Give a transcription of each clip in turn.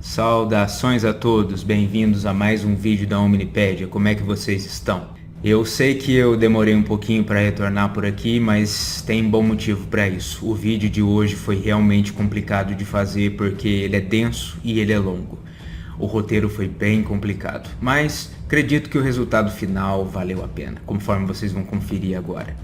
Saudações a todos, bem-vindos a mais um vídeo da Omnipédia. Como é que vocês estão? Eu sei que eu demorei um pouquinho para retornar por aqui, mas tem bom motivo para isso. O vídeo de hoje foi realmente complicado de fazer porque ele é denso e ele é longo. O roteiro foi bem complicado, mas acredito que o resultado final valeu a pena, conforme vocês vão conferir agora.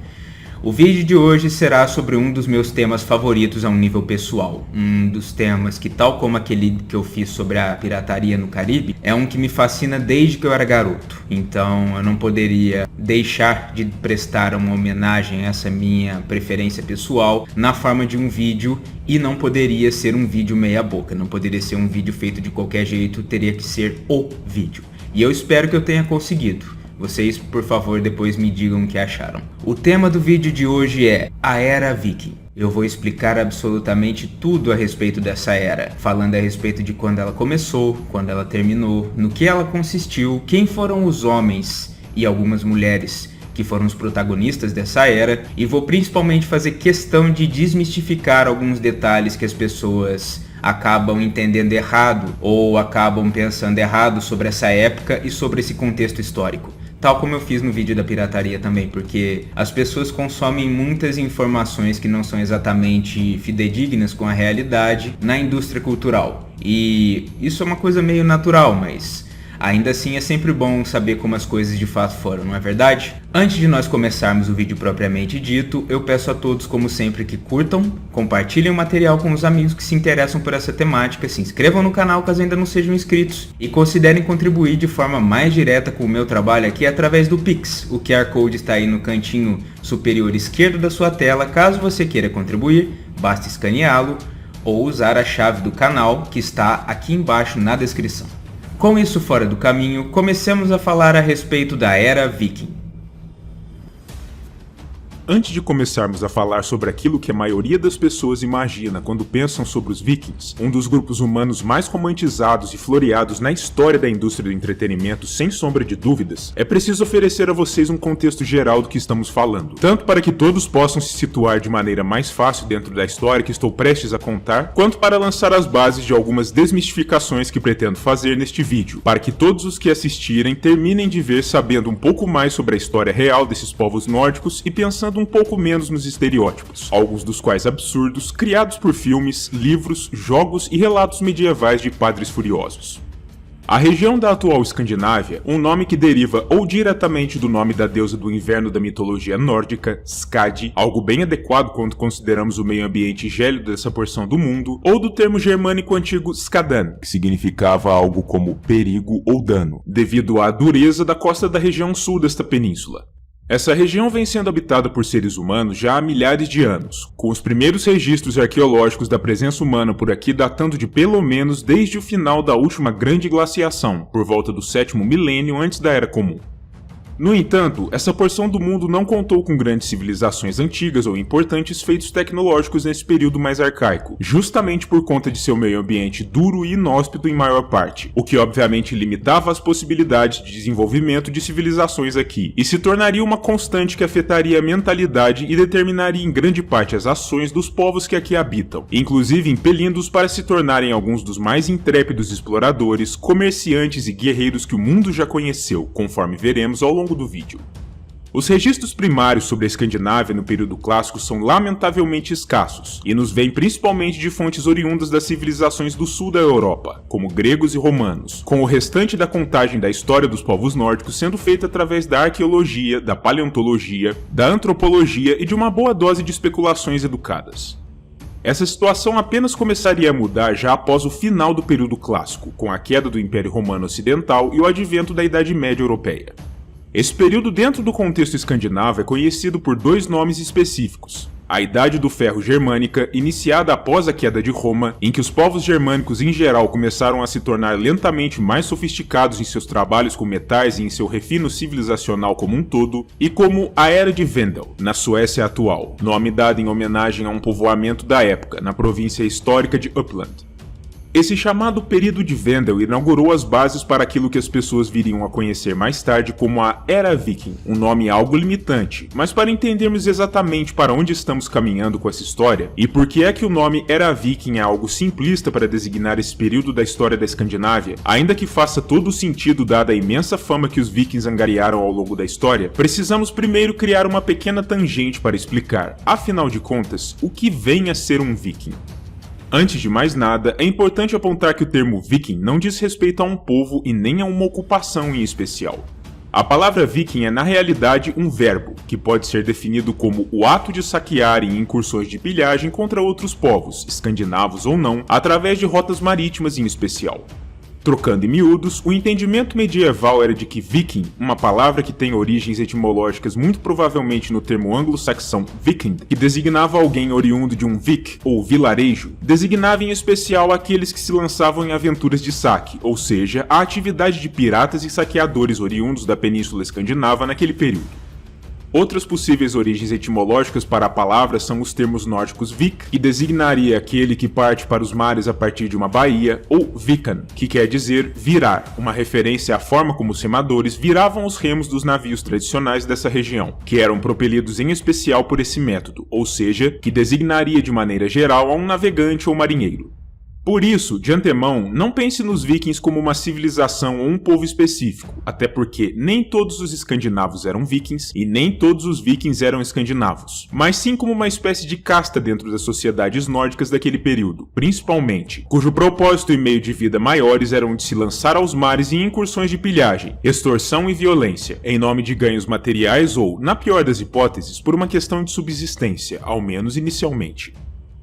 O vídeo de hoje será sobre um dos meus temas favoritos a um nível pessoal. Um dos temas que, tal como aquele que eu fiz sobre a pirataria no Caribe, é um que me fascina desde que eu era garoto. Então eu não poderia deixar de prestar uma homenagem a essa minha preferência pessoal na forma de um vídeo, e não poderia ser um vídeo meia boca, não poderia ser um vídeo feito de qualquer jeito, teria que ser o vídeo. E eu espero que eu tenha conseguido. Vocês, por favor, depois me digam o que acharam. O tema do vídeo de hoje é a Era Viking. Eu vou explicar absolutamente tudo a respeito dessa era, falando a respeito de quando ela começou, quando ela terminou, no que ela consistiu, quem foram os homens e algumas mulheres que foram os protagonistas dessa era, e vou principalmente fazer questão de desmistificar alguns detalhes que as pessoas acabam entendendo errado ou acabam pensando errado sobre essa época e sobre esse contexto histórico. Tal como eu fiz no vídeo da pirataria também, porque as pessoas consomem muitas informações que não são exatamente fidedignas com a realidade na indústria cultural. E isso é uma coisa meio natural, mas ainda assim é sempre bom saber como as coisas de fato foram, não é verdade? Antes de nós começarmos o vídeo propriamente dito, eu peço a todos, como sempre, que curtam, compartilhem o material com os amigos que se interessam por essa temática, se inscrevam no canal caso ainda não sejam inscritos e considerem contribuir de forma mais direta com o meu trabalho aqui através do Pix. O QR Code está aí no cantinho superior esquerdo da sua tela. Caso você queira contribuir, basta escaneá-lo ou usar a chave do canal que está aqui embaixo na descrição. Com isso fora do caminho, comecemos a falar a respeito da Era Viking. Antes de começarmos a falar sobre aquilo que a maioria das pessoas imagina quando pensam sobre os Vikings, um dos grupos humanos mais romantizados e floreados na história da indústria do entretenimento, sem sombra de dúvidas, é preciso oferecer a vocês um contexto geral do que estamos falando, tanto para que todos possam se situar de maneira mais fácil dentro da história que estou prestes a contar, quanto para lançar as bases de algumas desmistificações que pretendo fazer neste vídeo, para que todos os que assistirem terminem de ver sabendo um pouco mais sobre a história real desses povos nórdicos e pensando um pouco menos nos estereótipos, alguns dos quais absurdos, criados por filmes, livros, jogos e relatos medievais de padres furiosos. A região da atual Escandinávia, um nome que deriva ou diretamente do nome da deusa do inverno da mitologia nórdica, Skadi, algo bem adequado quando consideramos o meio ambiente gélido dessa porção do mundo, ou do termo germânico antigo Skadan, que significava algo como perigo ou dano, devido à dureza da costa da região sul desta península. Essa região vem sendo habitada por seres humanos já há milhares de anos, com os primeiros registros arqueológicos da presença humana por aqui datando de pelo menos desde o final da última grande glaciação, por volta do 7º milênio antes da Era Comum. No entanto, essa porção do mundo não contou com grandes civilizações antigas ou importantes feitos tecnológicos nesse período mais arcaico, justamente por conta de seu meio ambiente duro e inóspito em maior parte, o que obviamente limitava as possibilidades de desenvolvimento de civilizações aqui, e se tornaria uma constante que afetaria a mentalidade e determinaria em grande parte as ações dos povos que aqui habitam, inclusive impelindo-os para se tornarem alguns dos mais intrépidos exploradores, comerciantes e guerreiros que o mundo já conheceu, conforme veremos ao longo do vídeo. Os registros primários sobre a Escandinávia no período clássico são lamentavelmente escassos, e nos vêm principalmente de fontes oriundas das civilizações do sul da Europa, como gregos e romanos, com o restante da contagem da história dos povos nórdicos sendo feita através da arqueologia, da paleontologia, da antropologia e de uma boa dose de especulações educadas. Essa situação apenas começaria a mudar já após o final do período clássico, com a queda do Império Romano Ocidental e o advento da Idade Média Europeia. Esse período dentro do contexto escandinavo é conhecido por dois nomes específicos: a Idade do Ferro Germânica, iniciada após a queda de Roma, em que os povos germânicos em geral começaram a se tornar lentamente mais sofisticados em seus trabalhos com metais e em seu refino civilizacional como um todo, e como a Era de Vendel, na Suécia atual, nome dado em homenagem a um povoamento da época, na província histórica de Uppland. Esse chamado período de Vendel inaugurou as bases para aquilo que as pessoas viriam a conhecer mais tarde como a Era Viking, um nome algo limitante, mas para entendermos exatamente para onde estamos caminhando com essa história, e por que é que o nome Era Viking é algo simplista para designar esse período da história da Escandinávia, ainda que faça todo o sentido dada a imensa fama que os vikings angariaram ao longo da história, precisamos primeiro criar uma pequena tangente para explicar, afinal de contas, o que vem a ser um viking. Antes de mais nada, é importante apontar que o termo viking não diz respeito a um povo e nem a uma ocupação em especial. A palavra viking é na realidade um verbo, que pode ser definido como o ato de saquear em incursões de pilhagem contra outros povos, escandinavos ou não, através de rotas marítimas em especial. Trocando em miúdos, o entendimento medieval era de que viking, uma palavra que tem origens etimológicas muito provavelmente no termo anglo-saxão viking, que designava alguém oriundo de um vik, ou vilarejo, designava em especial aqueles que se lançavam em aventuras de saque, ou seja, a atividade de piratas e saqueadores oriundos da Península Escandinava naquele período. Outras possíveis origens etimológicas para a palavra são os termos nórdicos vik, que designaria aquele que parte para os mares a partir de uma baía, ou vikan, que quer dizer virar, uma referência à forma como os remadores viravam os remos dos navios tradicionais dessa região, que eram propelidos em especial por esse método, ou seja, que designaria de maneira geral a um navegante ou marinheiro. Por isso, de antemão, não pense nos vikings como uma civilização ou um povo específico, até porque nem todos os escandinavos eram vikings e nem todos os vikings eram escandinavos, mas sim como uma espécie de casta dentro das sociedades nórdicas daquele período, principalmente, cujo propósito e meio de vida maiores eram de se lançar aos mares em incursões de pilhagem, extorsão e violência, em nome de ganhos materiais ou, na pior das hipóteses, por uma questão de subsistência, ao menos inicialmente.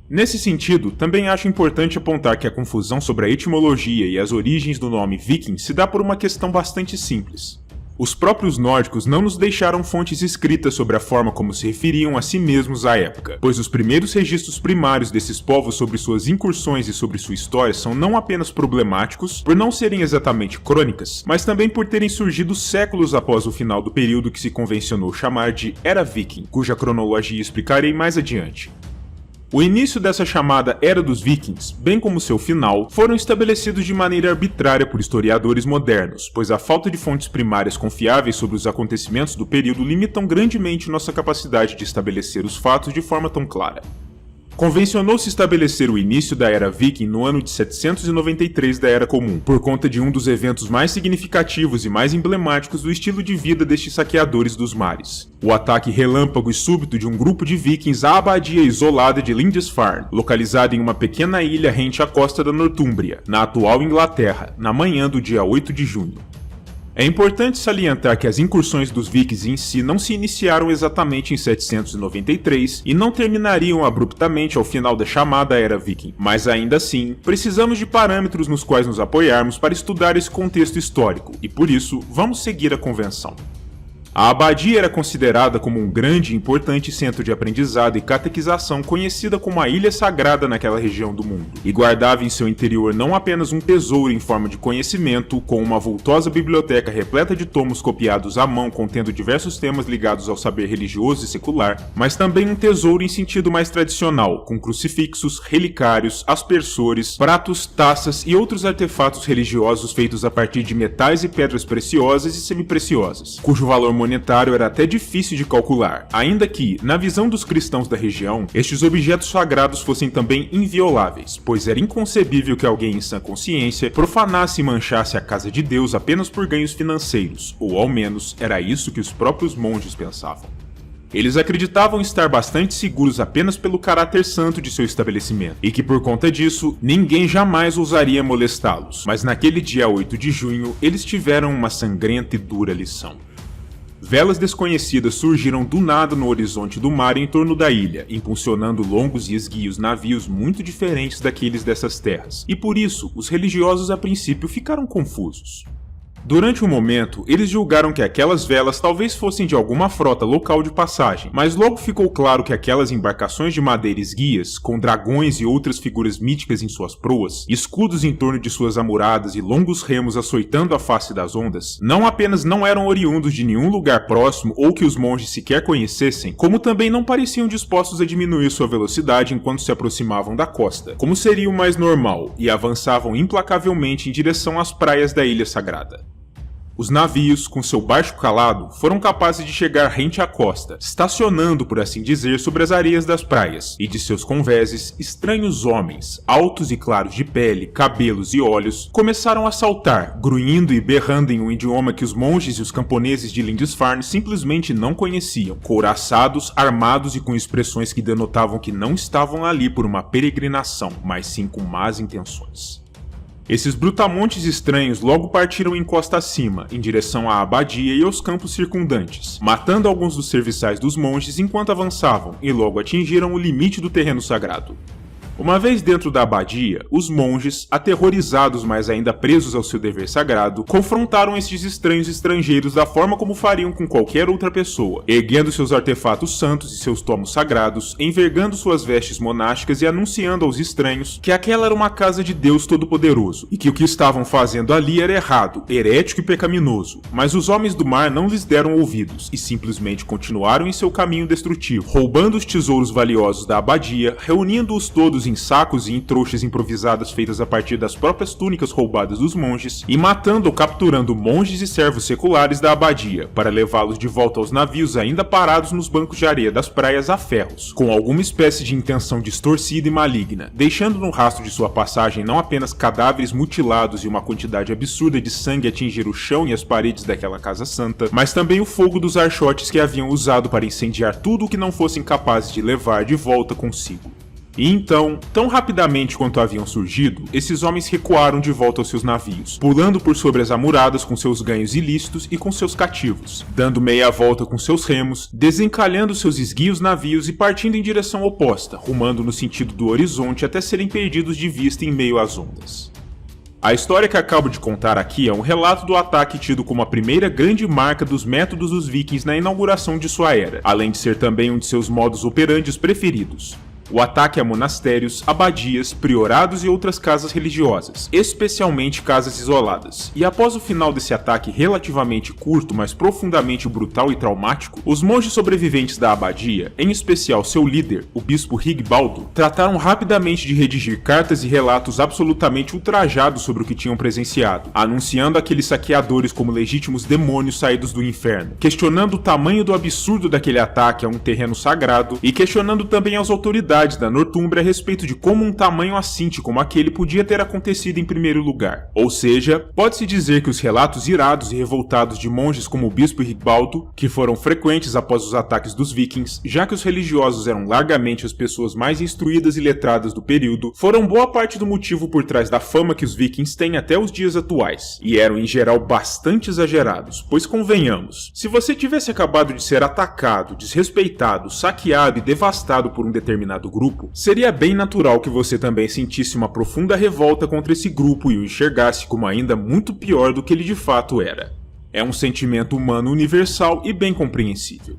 Nesse sentido, também acho importante apontar que a confusão sobre a etimologia e as origens do nome viking se dá por uma questão bastante simples. Os próprios nórdicos não nos deixaram fontes escritas sobre a forma como se referiam a si mesmos à época, pois os primeiros registros primários desses povos sobre suas incursões e sobre sua história são não apenas problemáticos, por não serem exatamente crônicas, mas também por terem surgido séculos após o final do período que se convencionou chamar de Era Viking, cuja cronologia explicarei mais adiante. O início dessa chamada Era dos Vikings, bem como seu final, foram estabelecidos de maneira arbitrária por historiadores modernos, pois a falta de fontes primárias confiáveis sobre os acontecimentos do período limitam grandemente nossa capacidade de estabelecer os fatos de forma tão clara. Convencionou-se estabelecer o início da Era Viking no ano de 793 da Era Comum, por conta de um dos eventos mais significativos e mais emblemáticos do estilo de vida destes saqueadores dos mares: o ataque relâmpago e súbito de um grupo de vikings à abadia isolada de Lindisfarne, localizada em uma pequena ilha rente à costa da Nortúmbria, na atual Inglaterra, na manhã do dia 8 de junho. É importante salientar que as incursões dos vikings em si não se iniciaram exatamente em 793 e não terminariam abruptamente ao final da chamada Era Viking, mas ainda assim, precisamos de parâmetros nos quais nos apoiarmos para estudar esse contexto histórico, e por isso, vamos seguir a convenção. A abadia era considerada como um grande e importante centro de aprendizado e catequização conhecida como a Ilha Sagrada naquela região do mundo, e guardava em seu interior não apenas um tesouro em forma de conhecimento, com uma vultosa biblioteca repleta de tomos copiados à mão contendo diversos temas ligados ao saber religioso e secular, mas também um tesouro em sentido mais tradicional, com crucifixos, relicários, aspersores, pratos, taças e outros artefatos religiosos feitos a partir de metais e pedras preciosas e semipreciosas, cujo valor monetário era até difícil de calcular, ainda que, na visão dos cristãos da região, estes objetos sagrados fossem também invioláveis, pois era inconcebível que alguém em sã consciência profanasse e manchasse a casa de Deus apenas por ganhos financeiros, ou ao menos era isso que os próprios monges pensavam. Eles acreditavam estar bastante seguros apenas pelo caráter santo de seu estabelecimento, e que por conta disso, ninguém jamais ousaria molestá-los, mas naquele dia 8 de junho, eles tiveram uma sangrenta e dura lição. Velas desconhecidas surgiram do nada no horizonte do mar em torno da ilha, impulsionando longos e esguios navios muito diferentes daqueles dessas terras, e por isso os religiosos a princípio ficaram confusos. Durante um momento, eles julgaram que aquelas velas talvez fossem de alguma frota local de passagem, mas logo ficou claro que aquelas embarcações de madeira esguias, com dragões e outras figuras míticas em suas proas, escudos em torno de suas amoradas e longos remos açoitando a face das ondas, não apenas não eram oriundos de nenhum lugar próximo ou que os monges sequer conhecessem, como também não pareciam dispostos a diminuir sua velocidade enquanto se aproximavam da costa, como seria o mais normal, e avançavam implacavelmente em direção às praias da Ilha Sagrada. Os navios, com seu baixo calado, foram capazes de chegar rente à costa, estacionando, por assim dizer, sobre as areias das praias, e de seus convéses, estranhos homens, altos e claros de pele, cabelos e olhos, começaram a saltar, grunhindo e berrando em um idioma que os monges e os camponeses de Lindisfarne simplesmente não conheciam, couraçados, armados e com expressões que denotavam que não estavam ali por uma peregrinação, mas sim com más intenções. Esses brutamontes estranhos logo partiram em costa acima, em direção à abadia e aos campos circundantes, matando alguns dos serviçais dos monges enquanto avançavam, e logo atingiram o limite do terreno sagrado. Uma vez dentro da abadia, os monges, aterrorizados mas ainda presos ao seu dever sagrado, confrontaram estes estranhos estrangeiros da forma como fariam com qualquer outra pessoa, erguendo seus artefatos santos e seus tomos sagrados, envergando suas vestes monásticas e anunciando aos estranhos que aquela era uma casa de Deus Todo-Poderoso, e que o que estavam fazendo ali era errado, herético e pecaminoso, mas os homens do mar não lhes deram ouvidos, e simplesmente continuaram em seu caminho destrutivo, roubando os tesouros valiosos da abadia, reunindo-os todos em sacos e em trouxas improvisadas feitas a partir das próprias túnicas roubadas dos monges, e matando ou capturando monges e servos seculares da abadia, para levá-los de volta aos navios ainda parados nos bancos de areia das praias a ferros, com alguma espécie de intenção distorcida e maligna, deixando no rastro de sua passagem não apenas cadáveres mutilados e uma quantidade absurda de sangue atingir o chão e as paredes daquela casa santa, mas também o fogo dos archotes que haviam usado para incendiar tudo o que não fossem capazes de levar de volta consigo. E então, tão rapidamente quanto haviam surgido, esses homens recuaram de volta aos seus navios, pulando por sobre as amuradas com seus ganhos ilícitos e com seus cativos, dando meia volta com seus remos, desencalhando seus esguios navios e partindo em direção oposta, rumando no sentido do horizonte até serem perdidos de vista em meio às ondas. A história que acabo de contar aqui é um relato do ataque tido como a primeira grande marca dos métodos dos vikings na inauguração de sua era, além de ser também um de seus modus operandes preferidos. O ataque a monastérios, abadias, priorados e outras casas religiosas, especialmente casas isoladas. E após o final desse ataque relativamente curto, mas profundamente brutal e traumático, os monges sobreviventes da abadia, em especial seu líder, o bispo Rigbaldo, trataram rapidamente de redigir cartas e relatos absolutamente ultrajados sobre o que tinham presenciado, anunciando aqueles saqueadores como legítimos demônios saídos do inferno, questionando o tamanho do absurdo daquele ataque a um terreno sagrado e questionando também as autoridades da Northumbria a respeito de como um tamanho assinte como aquele podia ter acontecido em primeiro lugar. Ou seja, pode-se dizer que os relatos irados e revoltados de monges como o bispo Rigbaldo, que foram frequentes após os ataques dos vikings, já que os religiosos eram largamente as pessoas mais instruídas e letradas do período, foram boa parte do motivo por trás da fama que os vikings têm até os dias atuais, e eram em geral bastante exagerados, pois convenhamos, se você tivesse acabado de ser atacado, desrespeitado, saqueado e devastado por um determinado grupo, seria bem natural que você também sentisse uma profunda revolta contra esse grupo e o enxergasse como ainda muito pior do que ele de fato era. É um sentimento humano universal e bem compreensível.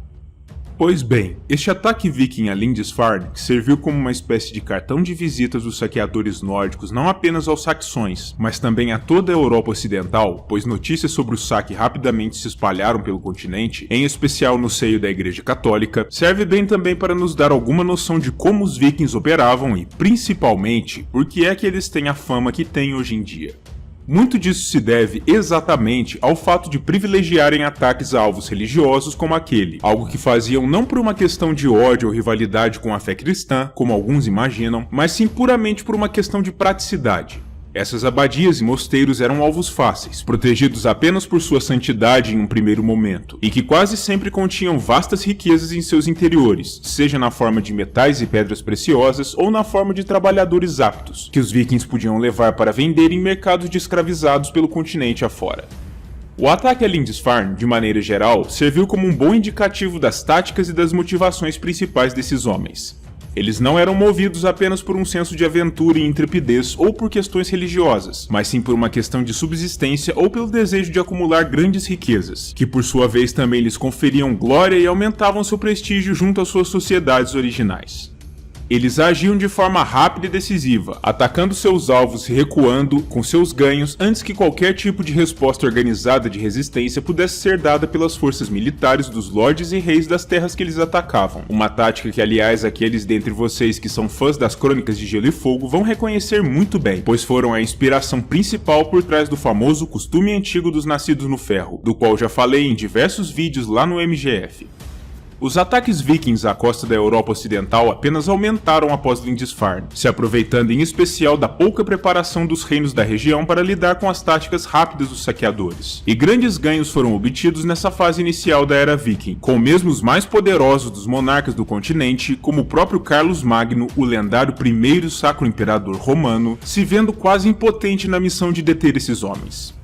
Pois bem, este ataque viking a Lindisfarne serviu como uma espécie de cartão de visitas dos saqueadores nórdicos não apenas aos saxões, mas também a toda a Europa Ocidental, pois notícias sobre o saque rapidamente se espalharam pelo continente, em especial no seio da Igreja Católica, serve bem também para nos dar alguma noção de como os vikings operavam e, principalmente, por que é que eles têm a fama que têm hoje em dia. Muito disso se deve exatamente ao fato de privilegiarem ataques a alvos religiosos como aquele, algo que faziam não por uma questão de ódio ou rivalidade com a fé cristã, como alguns imaginam, mas sim puramente por uma questão de praticidade. Essas abadias e mosteiros eram alvos fáceis, protegidos apenas por sua santidade em um primeiro momento, e que quase sempre continham vastas riquezas em seus interiores, seja na forma de metais e pedras preciosas ou na forma de trabalhadores aptos, que os vikings podiam levar para vender em mercados de escravizados pelo continente afora. O ataque a Lindisfarne, de maneira geral, serviu como um bom indicativo das táticas e das motivações principais desses homens. Eles não eram movidos apenas por um senso de aventura e intrepidez ou por questões religiosas, mas sim por uma questão de subsistência ou pelo desejo de acumular grandes riquezas, que por sua vez também lhes conferiam glória e aumentavam seu prestígio junto às suas sociedades originais. Eles agiam de forma rápida e decisiva, atacando seus alvos e recuando com seus ganhos antes que qualquer tipo de resposta organizada de resistência pudesse ser dada pelas forças militares dos lordes e reis das terras que eles atacavam. Uma tática que, aliás, aqueles dentre vocês que são fãs das Crônicas de Gelo e Fogo vão reconhecer muito bem, pois foram a inspiração principal por trás do famoso costume antigo dos Nascidos no Ferro, do qual já falei em diversos vídeos lá no MGF. Os ataques vikings à costa da Europa Ocidental apenas aumentaram após Lindisfarne, se aproveitando em especial da pouca preparação dos reinos da região para lidar com as táticas rápidas dos saqueadores. E grandes ganhos foram obtidos nessa fase inicial da Era Viking, com mesmo os mais poderosos dos monarcas do continente, como o próprio Carlos Magno, o lendário primeiro Sacro Imperador Romano, se vendo quase impotente na missão de deter esses homens.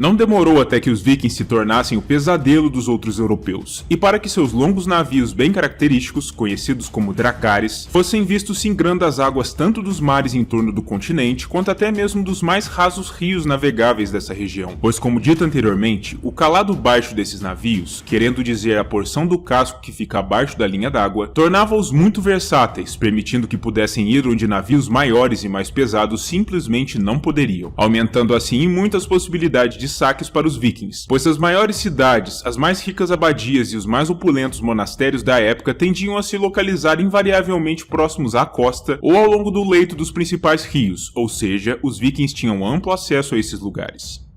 Não demorou até que os vikings se tornassem o pesadelo dos outros europeus, e para que seus longos navios bem característicos, conhecidos como dracares, fossem vistos singrando as águas tanto dos mares em torno do continente, quanto até mesmo dos mais rasos rios navegáveis dessa região, pois como dito anteriormente, o calado baixo desses navios, querendo dizer a porção do casco que fica abaixo da linha d'água, tornava-os muito versáteis, permitindo que pudessem ir onde navios maiores e mais pesados simplesmente não poderiam, aumentando assim em muitas possibilidades de saques para os vikings, pois as maiores cidades, as mais ricas abadias e os mais opulentos monastérios da época tendiam a se localizar invariavelmente próximos à costa ou ao longo do leito dos principais rios, ou seja, os vikings tinham amplo acesso a esses lugares.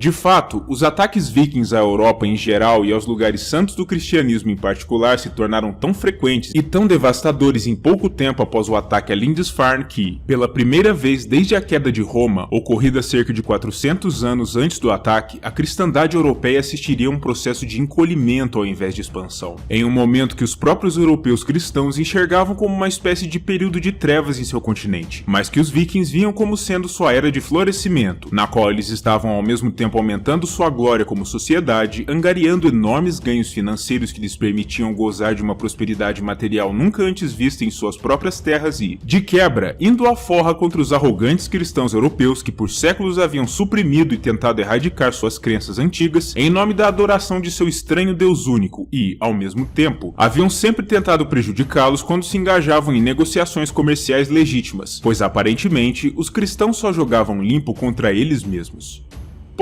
De fato, os ataques vikings à Europa em geral e aos lugares santos do cristianismo em particular se tornaram tão frequentes e tão devastadores em pouco tempo após o ataque a Lindisfarne que, pela primeira vez desde a queda de Roma, ocorrida cerca de 400 anos antes do ataque, a cristandade europeia assistiria a um processo de encolhimento ao invés de expansão, em um momento que os próprios europeus cristãos enxergavam como uma espécie de período de trevas em seu continente, mas que os vikings viam como sendo sua era de florescimento, na qual eles estavam ao mesmo tempo aumentando sua glória como sociedade, angariando enormes ganhos financeiros que lhes permitiam gozar de uma prosperidade material nunca antes vista em suas próprias terras e, de quebra, indo à forra contra os arrogantes cristãos europeus que por séculos haviam suprimido e tentado erradicar suas crenças antigas em nome da adoração de seu estranho Deus único e, ao mesmo tempo, haviam sempre tentado prejudicá-los quando se engajavam em negociações comerciais legítimas, pois aparentemente os cristãos só jogavam limpo contra eles mesmos.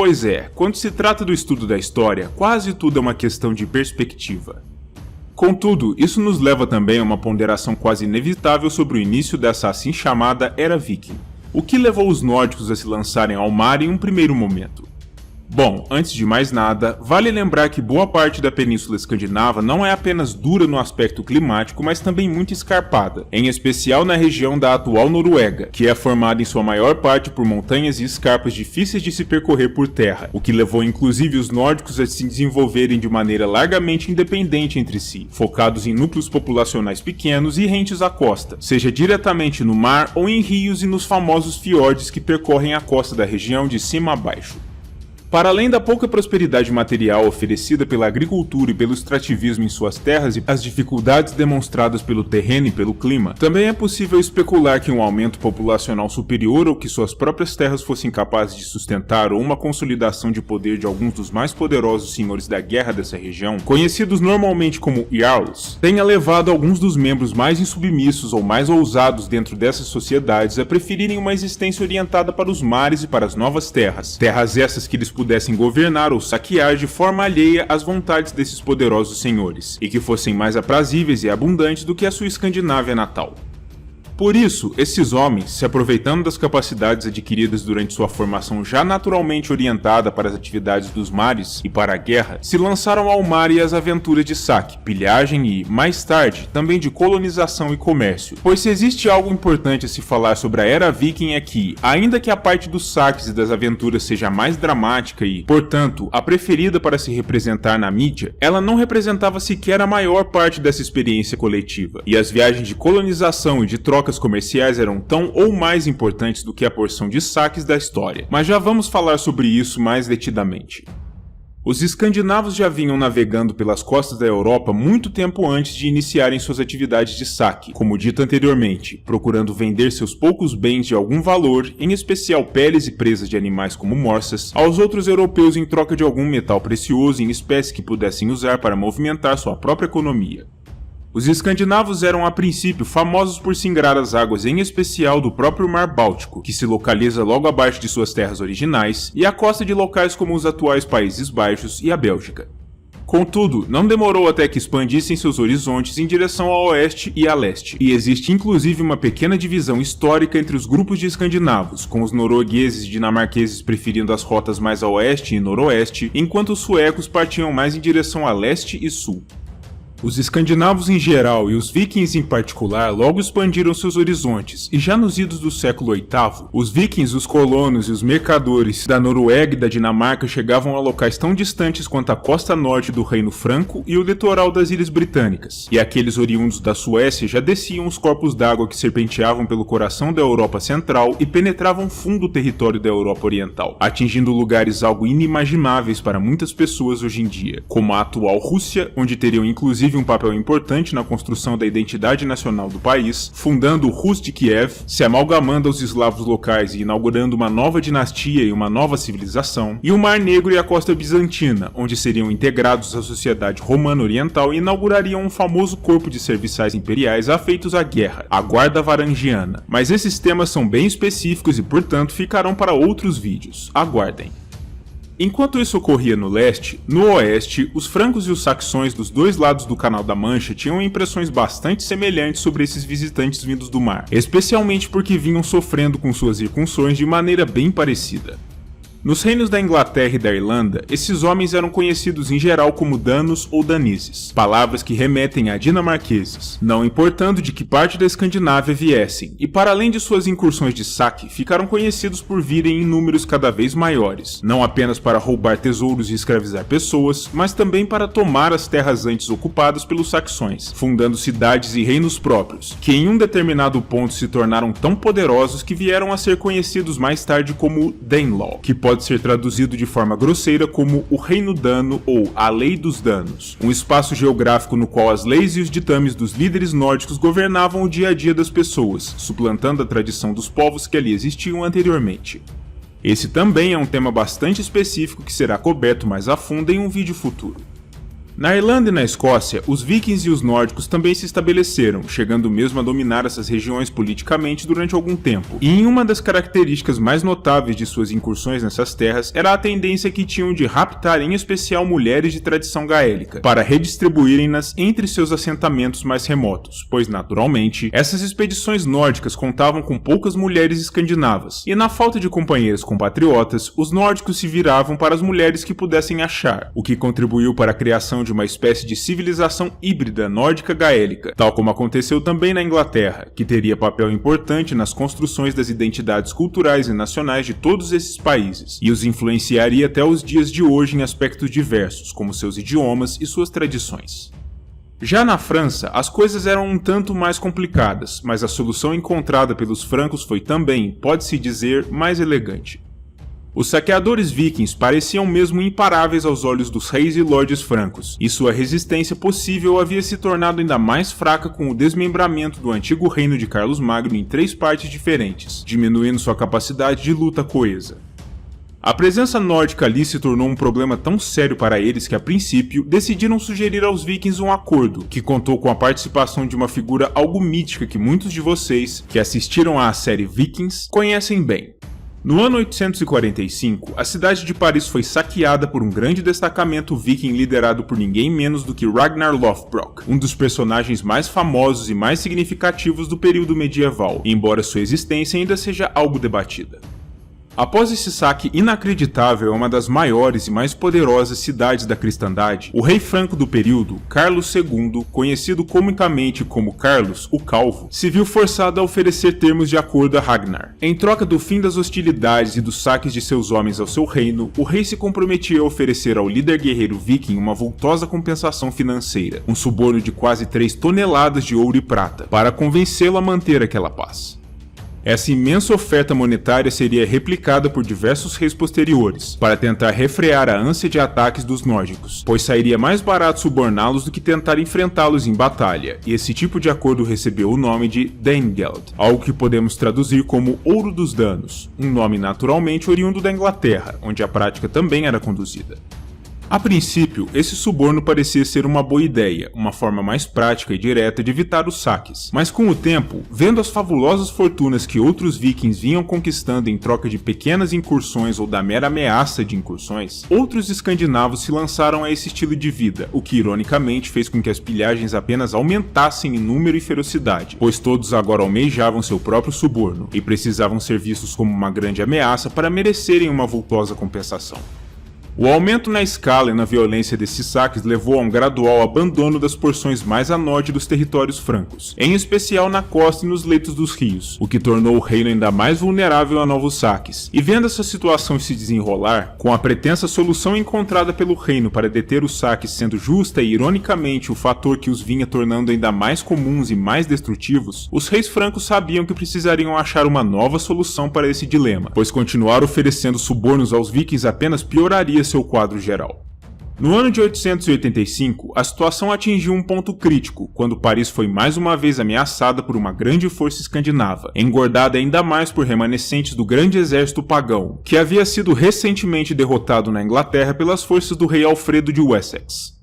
Pois é, quando se trata do estudo da história, quase tudo é uma questão de perspectiva. Contudo, isso nos leva também a uma ponderação quase inevitável sobre o início dessa assim chamada Era Viking. O que levou os nórdicos a se lançarem ao mar em um primeiro momento? Bom, antes de mais nada, vale lembrar que boa parte da Península Escandinava não é apenas dura no aspecto climático, mas também muito escarpada, em especial na região da atual Noruega, que é formada em sua maior parte por montanhas e escarpas difíceis de se percorrer por terra, o que levou inclusive os nórdicos a se desenvolverem de maneira largamente independente entre si, focados em núcleos populacionais pequenos e rentes à costa, seja diretamente no mar ou em rios e nos famosos fiordes que percorrem a costa da região de cima a baixo. Para além da pouca prosperidade material oferecida pela agricultura e pelo extrativismo em suas terras e as dificuldades demonstradas pelo terreno e pelo clima, também é possível especular que um aumento populacional superior ao que suas próprias terras fossem capazes de sustentar ou uma consolidação de poder de alguns dos mais poderosos senhores da guerra dessa região, conhecidos normalmente como Jarls, tenha levado alguns dos membros mais insubmissos ou mais ousados dentro dessas sociedades a preferirem uma existência orientada para os mares e para as novas terras, terras essas que eles pudessem governar ou saquear de forma alheia às vontades desses poderosos senhores, e que fossem mais aprazíveis e abundantes do que a sua Escandinávia natal. Por isso, esses homens, se aproveitando das capacidades adquiridas durante sua formação já naturalmente orientada para as atividades dos mares e para a guerra, se lançaram ao mar e às aventuras de saque, pilhagem e, mais tarde, também de colonização e comércio. Pois se existe algo importante a se falar sobre a Era Viking é que, ainda que a parte dos saques e das aventuras seja mais dramática e, portanto, a preferida para se representar na mídia, ela não representava sequer a maior parte dessa experiência coletiva, e as viagens de colonização e de troca comerciais eram tão ou mais importantes do que a porção de saques da história, mas já vamos falar sobre isso mais detidamente. Os escandinavos já vinham navegando pelas costas da Europa muito tempo antes de iniciarem suas atividades de saque, como dito anteriormente, procurando vender seus poucos bens de algum valor, em especial peles e presas de animais como morsas, aos outros europeus em troca de algum metal precioso em espécie que pudessem usar para movimentar sua própria economia. Os escandinavos eram a princípio famosos por se ingrar as águas em especial do próprio Mar Báltico, que se localiza logo abaixo de suas terras originais, e a costa de locais como os atuais Países Baixos e a Bélgica. Contudo, não demorou até que expandissem seus horizontes em direção ao oeste e a leste, e existe inclusive uma pequena divisão histórica entre os grupos de escandinavos, com os noruegueses e dinamarqueses preferindo as rotas mais a oeste e noroeste, enquanto os suecos partiam mais em direção a leste e sul. Os escandinavos em geral e os vikings em particular logo expandiram seus horizontes, e já nos idos do século VIII, os vikings, os colonos e os mercadores da Noruega e da Dinamarca chegavam a locais tão distantes quanto a costa norte do Reino Franco e o litoral das Ilhas Britânicas, e aqueles oriundos da Suécia já desciam os corpos d'água que serpenteavam pelo coração da Europa Central e penetravam fundo o território da Europa Oriental, atingindo lugares algo inimagináveis para muitas pessoas hoje em dia, como a atual Rússia, onde teriam inclusive um papel importante na construção da identidade nacional do país, fundando o Rus de Kiev, se amalgamando aos eslavos locais e inaugurando uma nova dinastia e uma nova civilização, e o Mar Negro e a costa bizantina, onde seriam integrados à sociedade romana oriental e inaugurariam um famoso corpo de serviçais imperiais afeitos à guerra, a Guarda Varangiana. Mas esses temas são bem específicos e, portanto, ficarão para outros vídeos. Aguardem. Enquanto isso ocorria no leste, no oeste, os francos e os saxões dos dois lados do Canal da Mancha tinham impressões bastante semelhantes sobre esses visitantes vindos do mar, especialmente porque vinham sofrendo com suas incursões de maneira bem parecida. Nos reinos da Inglaterra e da Irlanda, esses homens eram conhecidos em geral como danos ou daneses, palavras que remetem a dinamarqueses, não importando de que parte da Escandinávia viessem, e para além de suas incursões de saque, ficaram conhecidos por virem em números cada vez maiores, não apenas para roubar tesouros e escravizar pessoas, mas também para tomar as terras antes ocupadas pelos saxões, fundando cidades e reinos próprios, que em um determinado ponto se tornaram tão poderosos que vieram a ser conhecidos mais tarde como Danelaw, que pode ser traduzido de forma grosseira como o Reino Dano ou a Lei dos Danos, um espaço geográfico no qual as leis e os ditames dos líderes nórdicos governavam o dia a dia das pessoas, suplantando a tradição dos povos que ali existiam anteriormente. Esse também é um tema bastante específico que será coberto mais a fundo em um vídeo futuro. Na Irlanda e na Escócia, os vikings e os nórdicos também se estabeleceram, chegando mesmo a dominar essas regiões politicamente durante algum tempo. E em uma das características mais notáveis de suas incursões nessas terras era a tendência que tinham de raptar em especial mulheres de tradição gaélica, para redistribuírem-nas entre seus assentamentos mais remotos, pois naturalmente, essas expedições nórdicas contavam com poucas mulheres escandinavas, e na falta de companheiros compatriotas, os nórdicos se viravam para as mulheres que pudessem achar, o que contribuiu para a criação de uma espécie de civilização híbrida nórdica gaélica, tal como aconteceu também na Inglaterra, que teria papel importante nas construções das identidades culturais e nacionais de todos esses países, e os influenciaria até os dias de hoje em aspectos diversos, como seus idiomas e suas tradições. Já na França, as coisas eram um tanto mais complicadas, mas a solução encontrada pelos francos foi também, pode-se dizer, mais elegante. Os saqueadores vikings pareciam mesmo imparáveis aos olhos dos reis e lordes francos, e sua resistência possível havia se tornado ainda mais fraca com o desmembramento do antigo reino de Carlos Magno em 3 partes diferentes, diminuindo sua capacidade de luta coesa. A presença nórdica ali se tornou um problema tão sério para eles que, a princípio, decidiram sugerir aos vikings um acordo, que contou com a participação de uma figura algo mítica que muitos de vocês, que assistiram à série Vikings, conhecem bem. No ano 845, a cidade de Paris foi saqueada por um grande destacamento viking liderado por ninguém menos do que Ragnar Lothbrok, um dos personagens mais famosos e mais significativos do período medieval, embora sua existência ainda seja algo debatida. Após esse saque inacreditável a uma das maiores e mais poderosas cidades da cristandade, o rei franco do período, Carlos II, conhecido comicamente como Carlos o Calvo, se viu forçado a oferecer termos de acordo a Ragnar. Em troca do fim das hostilidades e dos saques de seus homens ao seu reino, o rei se comprometia a oferecer ao líder guerreiro viking uma vultosa compensação financeira, um suborno de quase 3 toneladas de ouro e prata, para convencê-lo a manter aquela paz. Essa imensa oferta monetária seria replicada por diversos reis posteriores, para tentar refrear a ânsia de ataques dos nórdicos, pois sairia mais barato suborná-los do que tentar enfrentá-los em batalha, e esse tipo de acordo recebeu o nome de Danegeld, algo que podemos traduzir como Ouro dos Danos, um nome naturalmente oriundo da Inglaterra, onde a prática também era conduzida. A princípio, esse suborno parecia ser uma boa ideia, uma forma mais prática e direta de evitar os saques. Mas com o tempo, vendo as fabulosas fortunas que outros vikings vinham conquistando em troca de pequenas incursões ou da mera ameaça de incursões, outros escandinavos se lançaram a esse estilo de vida, o que ironicamente fez com que as pilhagens apenas aumentassem em número e ferocidade, pois todos agora almejavam seu próprio suborno e precisavam ser vistos como uma grande ameaça para merecerem uma vultosa compensação. O aumento na escala e na violência desses saques levou a um gradual abandono das porções mais a norte dos territórios francos, em especial na costa e nos leitos dos rios, o que tornou o reino ainda mais vulnerável a novos saques. E vendo essa situação se desenrolar, com a pretensa solução encontrada pelo reino para deter os saques sendo justa e ironicamente o fator que os vinha tornando ainda mais comuns e mais destrutivos, os reis francos sabiam que precisariam achar uma nova solução para esse dilema, pois continuar oferecendo subornos aos vikings apenas pioraria seu quadro geral. No ano de 885, a situação atingiu um ponto crítico, quando Paris foi mais uma vez ameaçada por uma grande força escandinava, engordada ainda mais por remanescentes do grande exército pagão, que havia sido recentemente derrotado na Inglaterra pelas forças do rei Alfredo de Wessex.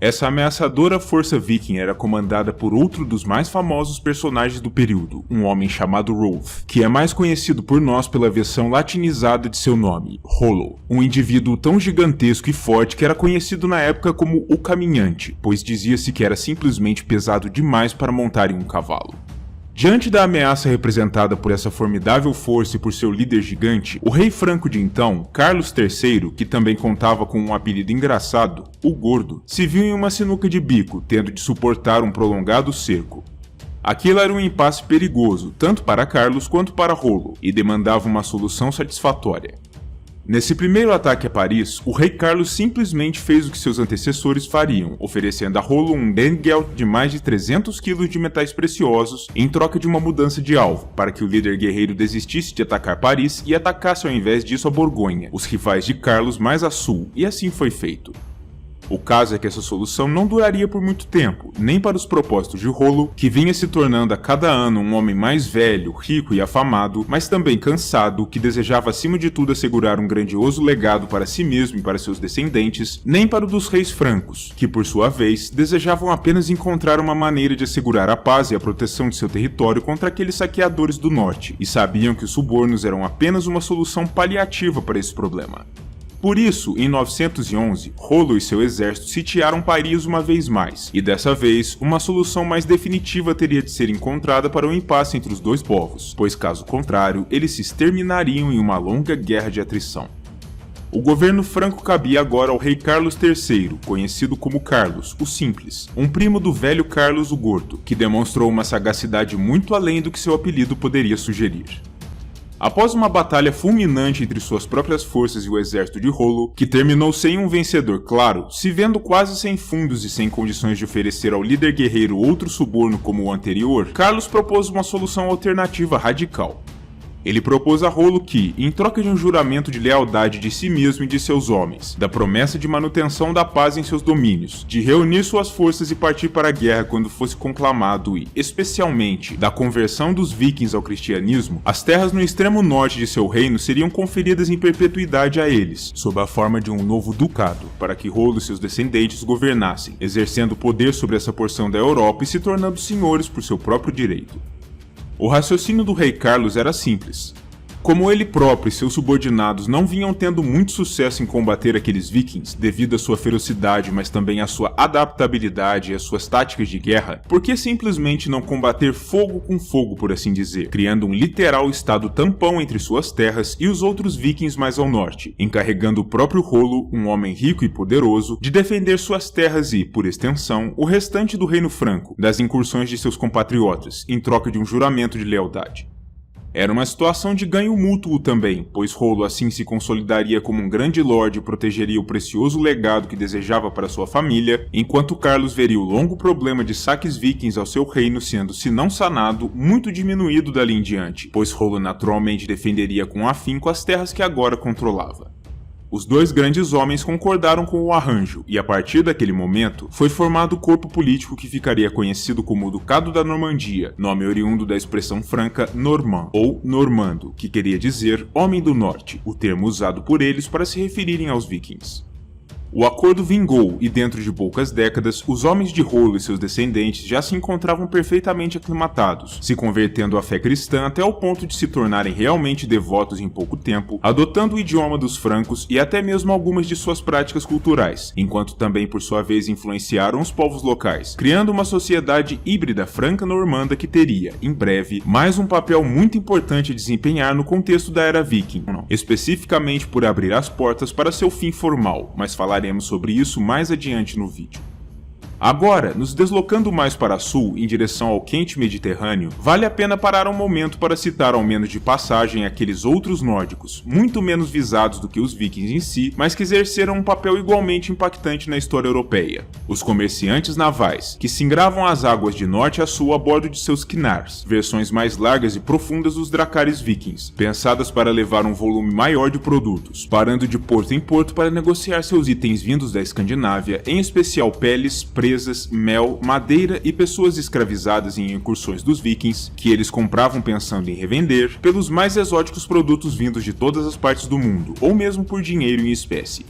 Essa ameaçadora força viking era comandada por outro dos mais famosos personagens do período, um homem chamado Rolf, que é mais conhecido por nós pela versão latinizada de seu nome, Rollo, um indivíduo tão gigantesco e forte que era conhecido na época como o Caminhante, pois dizia-se que era simplesmente pesado demais para montar em um cavalo. Diante da ameaça representada por essa formidável força e por seu líder gigante, o rei franco de então, Carlos III, que também contava com um apelido engraçado, o Gordo, se viu em uma sinuca de bico, tendo de suportar um prolongado cerco. Aquilo era um impasse perigoso, tanto para Carlos quanto para Rollo, e demandava uma solução satisfatória. Nesse primeiro ataque a Paris, o rei Carlos simplesmente fez o que seus antecessores fariam, oferecendo a Rollo um Danegeld de mais de 300 kg de metais preciosos em troca de uma mudança de alvo, para que o líder guerreiro desistisse de atacar Paris e atacasse ao invés disso a Borgonha, os rivais de Carlos mais a sul, e assim foi feito. O caso é que essa solução não duraria por muito tempo, nem para os propósitos de Rollo, que vinha se tornando a cada ano um homem mais velho, rico e afamado, mas também cansado, que desejava acima de tudo assegurar um grandioso legado para si mesmo e para seus descendentes, nem para o dos reis francos, que por sua vez desejavam apenas encontrar uma maneira de assegurar a paz e a proteção de seu território contra aqueles saqueadores do norte, e sabiam que os subornos eram apenas uma solução paliativa para esse problema. Por isso, em 911, Rollo e seu exército sitiaram Paris uma vez mais, e dessa vez, uma solução mais definitiva teria de ser encontrada para o impasse entre os dois povos, pois caso contrário, eles se exterminariam em uma longa guerra de atrição. O governo franco cabia agora ao rei Carlos III, conhecido como Carlos, o Simples, um primo do velho Carlos o Gordo, que demonstrou uma sagacidade muito além do que seu apelido poderia sugerir. Após uma batalha fulminante entre suas próprias forças e o exército de Rollo, que terminou sem um vencedor claro, se vendo quase sem fundos e sem condições de oferecer ao líder guerreiro outro suborno como o anterior, Carlos propôs uma solução alternativa radical. Ele propôs a Rollo que, em troca de um juramento de lealdade de si mesmo e de seus homens, da promessa de manutenção da paz em seus domínios, de reunir suas forças e partir para a guerra quando fosse conclamado e, especialmente, da conversão dos vikings ao cristianismo, as terras no extremo norte de seu reino seriam conferidas em perpetuidade a eles, sob a forma de um novo ducado, para que Rollo e seus descendentes governassem, exercendo poder sobre essa porção da Europa e se tornando senhores por seu próprio direito. O raciocínio do rei Carlos era simples. Como ele próprio e seus subordinados não vinham tendo muito sucesso em combater aqueles vikings devido à sua ferocidade, mas também à sua adaptabilidade e às suas táticas de guerra, por que simplesmente não combater fogo com fogo, por assim dizer, criando um literal estado tampão entre suas terras e os outros vikings mais ao norte, encarregando o próprio Rollo, um homem rico e poderoso, de defender suas terras e, por extensão, o restante do reino franco, das incursões de seus compatriotas, em troca de um juramento de lealdade. Era uma situação de ganho mútuo também, pois Rollo assim se consolidaria como um grande lorde e protegeria o precioso legado que desejava para sua família, enquanto Carlos veria o longo problema de saques vikings ao seu reino sendo, se não sanado, muito diminuído dali em diante, pois Rollo naturalmente defenderia com afinco as terras que agora controlava. Os dois grandes homens concordaram com o arranjo, e a partir daquele momento foi formado o corpo político que ficaria conhecido como o Ducado da Normandia, nome oriundo da expressão franca normand, ou normando, que queria dizer homem do norte, o termo usado por eles para se referirem aos vikings. O acordo vingou e dentro de poucas décadas, os homens de Rollo e seus descendentes já se encontravam perfeitamente aclimatados, se convertendo à fé cristã até o ponto de se tornarem realmente devotos em pouco tempo, adotando o idioma dos francos e até mesmo algumas de suas práticas culturais, enquanto também por sua vez influenciaram os povos locais, criando uma sociedade híbrida franca-normanda que teria, em breve, mais um papel muito importante a desempenhar no contexto da era viking, especificamente por abrir as portas para seu fim formal, mas falaremos sobre isso mais adiante no vídeo. Agora, nos deslocando mais para sul, em direção ao quente Mediterrâneo, vale a pena parar um momento para citar ao menos de passagem aqueles outros nórdicos, muito menos visados do que os vikings em si, mas que exerceram um papel igualmente impactante na história europeia. Os comerciantes navais, que singravam as águas de norte a sul a bordo de seus knarrs, versões mais largas e profundas dos dracarys vikings, pensadas para levar um volume maior de produtos, parando de porto em porto para negociar seus itens vindos da Escandinávia, em especial peles, mel, madeira e pessoas escravizadas em incursões dos vikings, que eles compravam pensando em revender, pelos mais exóticos produtos vindos de todas as partes do mundo, ou mesmo por dinheiro em espécie.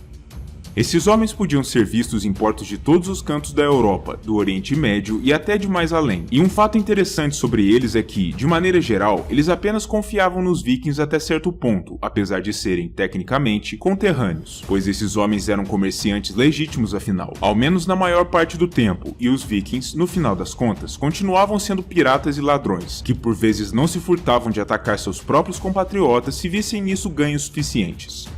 Esses homens podiam ser vistos em portos de todos os cantos da Europa, do Oriente Médio e até de mais além. E um fato interessante sobre eles é que, de maneira geral, eles apenas confiavam nos vikings até certo ponto, apesar de serem, tecnicamente, conterrâneos, pois esses homens eram comerciantes legítimos afinal, ao menos na maior parte do tempo, e os vikings, no final das contas, continuavam sendo piratas e ladrões, que por vezes não se furtavam de atacar seus próprios compatriotas se vissem nisso ganhos suficientes.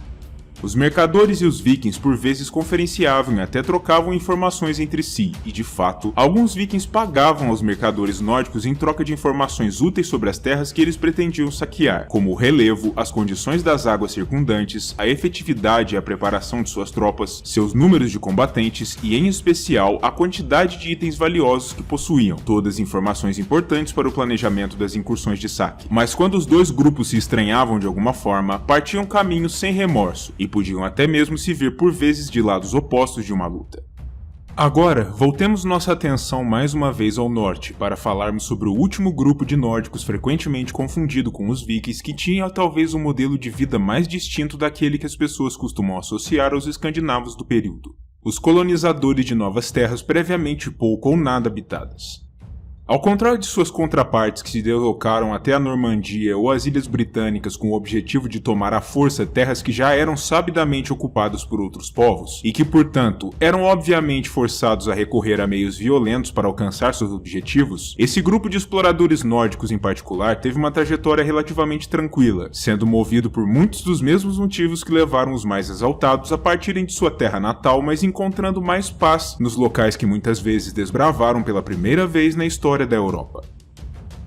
Os mercadores e os vikings por vezes conferenciavam e até trocavam informações entre si, e de fato, alguns vikings pagavam aos mercadores nórdicos em troca de informações úteis sobre as terras que eles pretendiam saquear, como o relevo, as condições das águas circundantes, a efetividade e a preparação de suas tropas, seus números de combatentes e, em especial, a quantidade de itens valiosos que possuíam, todas informações importantes para o planejamento das incursões de saque. Mas quando os dois grupos se estranhavam de alguma forma, partiam caminhos sem remorso, e podiam até mesmo se ver por vezes de lados opostos de uma luta. Agora, voltemos nossa atenção mais uma vez ao norte, para falarmos sobre o último grupo de nórdicos frequentemente confundido com os vikings, que tinha talvez um modelo de vida mais distinto daquele que as pessoas costumam associar aos escandinavos do período. Os colonizadores de novas terras previamente pouco ou nada habitadas. Ao contrário de suas contrapartes que se deslocaram até a Normandia ou as Ilhas Britânicas com o objetivo de tomar à força terras que já eram sabidamente ocupadas por outros povos, e que, portanto, eram obviamente forçados a recorrer a meios violentos para alcançar seus objetivos, esse grupo de exploradores nórdicos em particular teve uma trajetória relativamente tranquila, sendo movido por muitos dos mesmos motivos que levaram os mais exaltados a partirem de sua terra natal, mas encontrando mais paz nos locais que muitas vezes desbravaram pela primeira vez na história da Europa.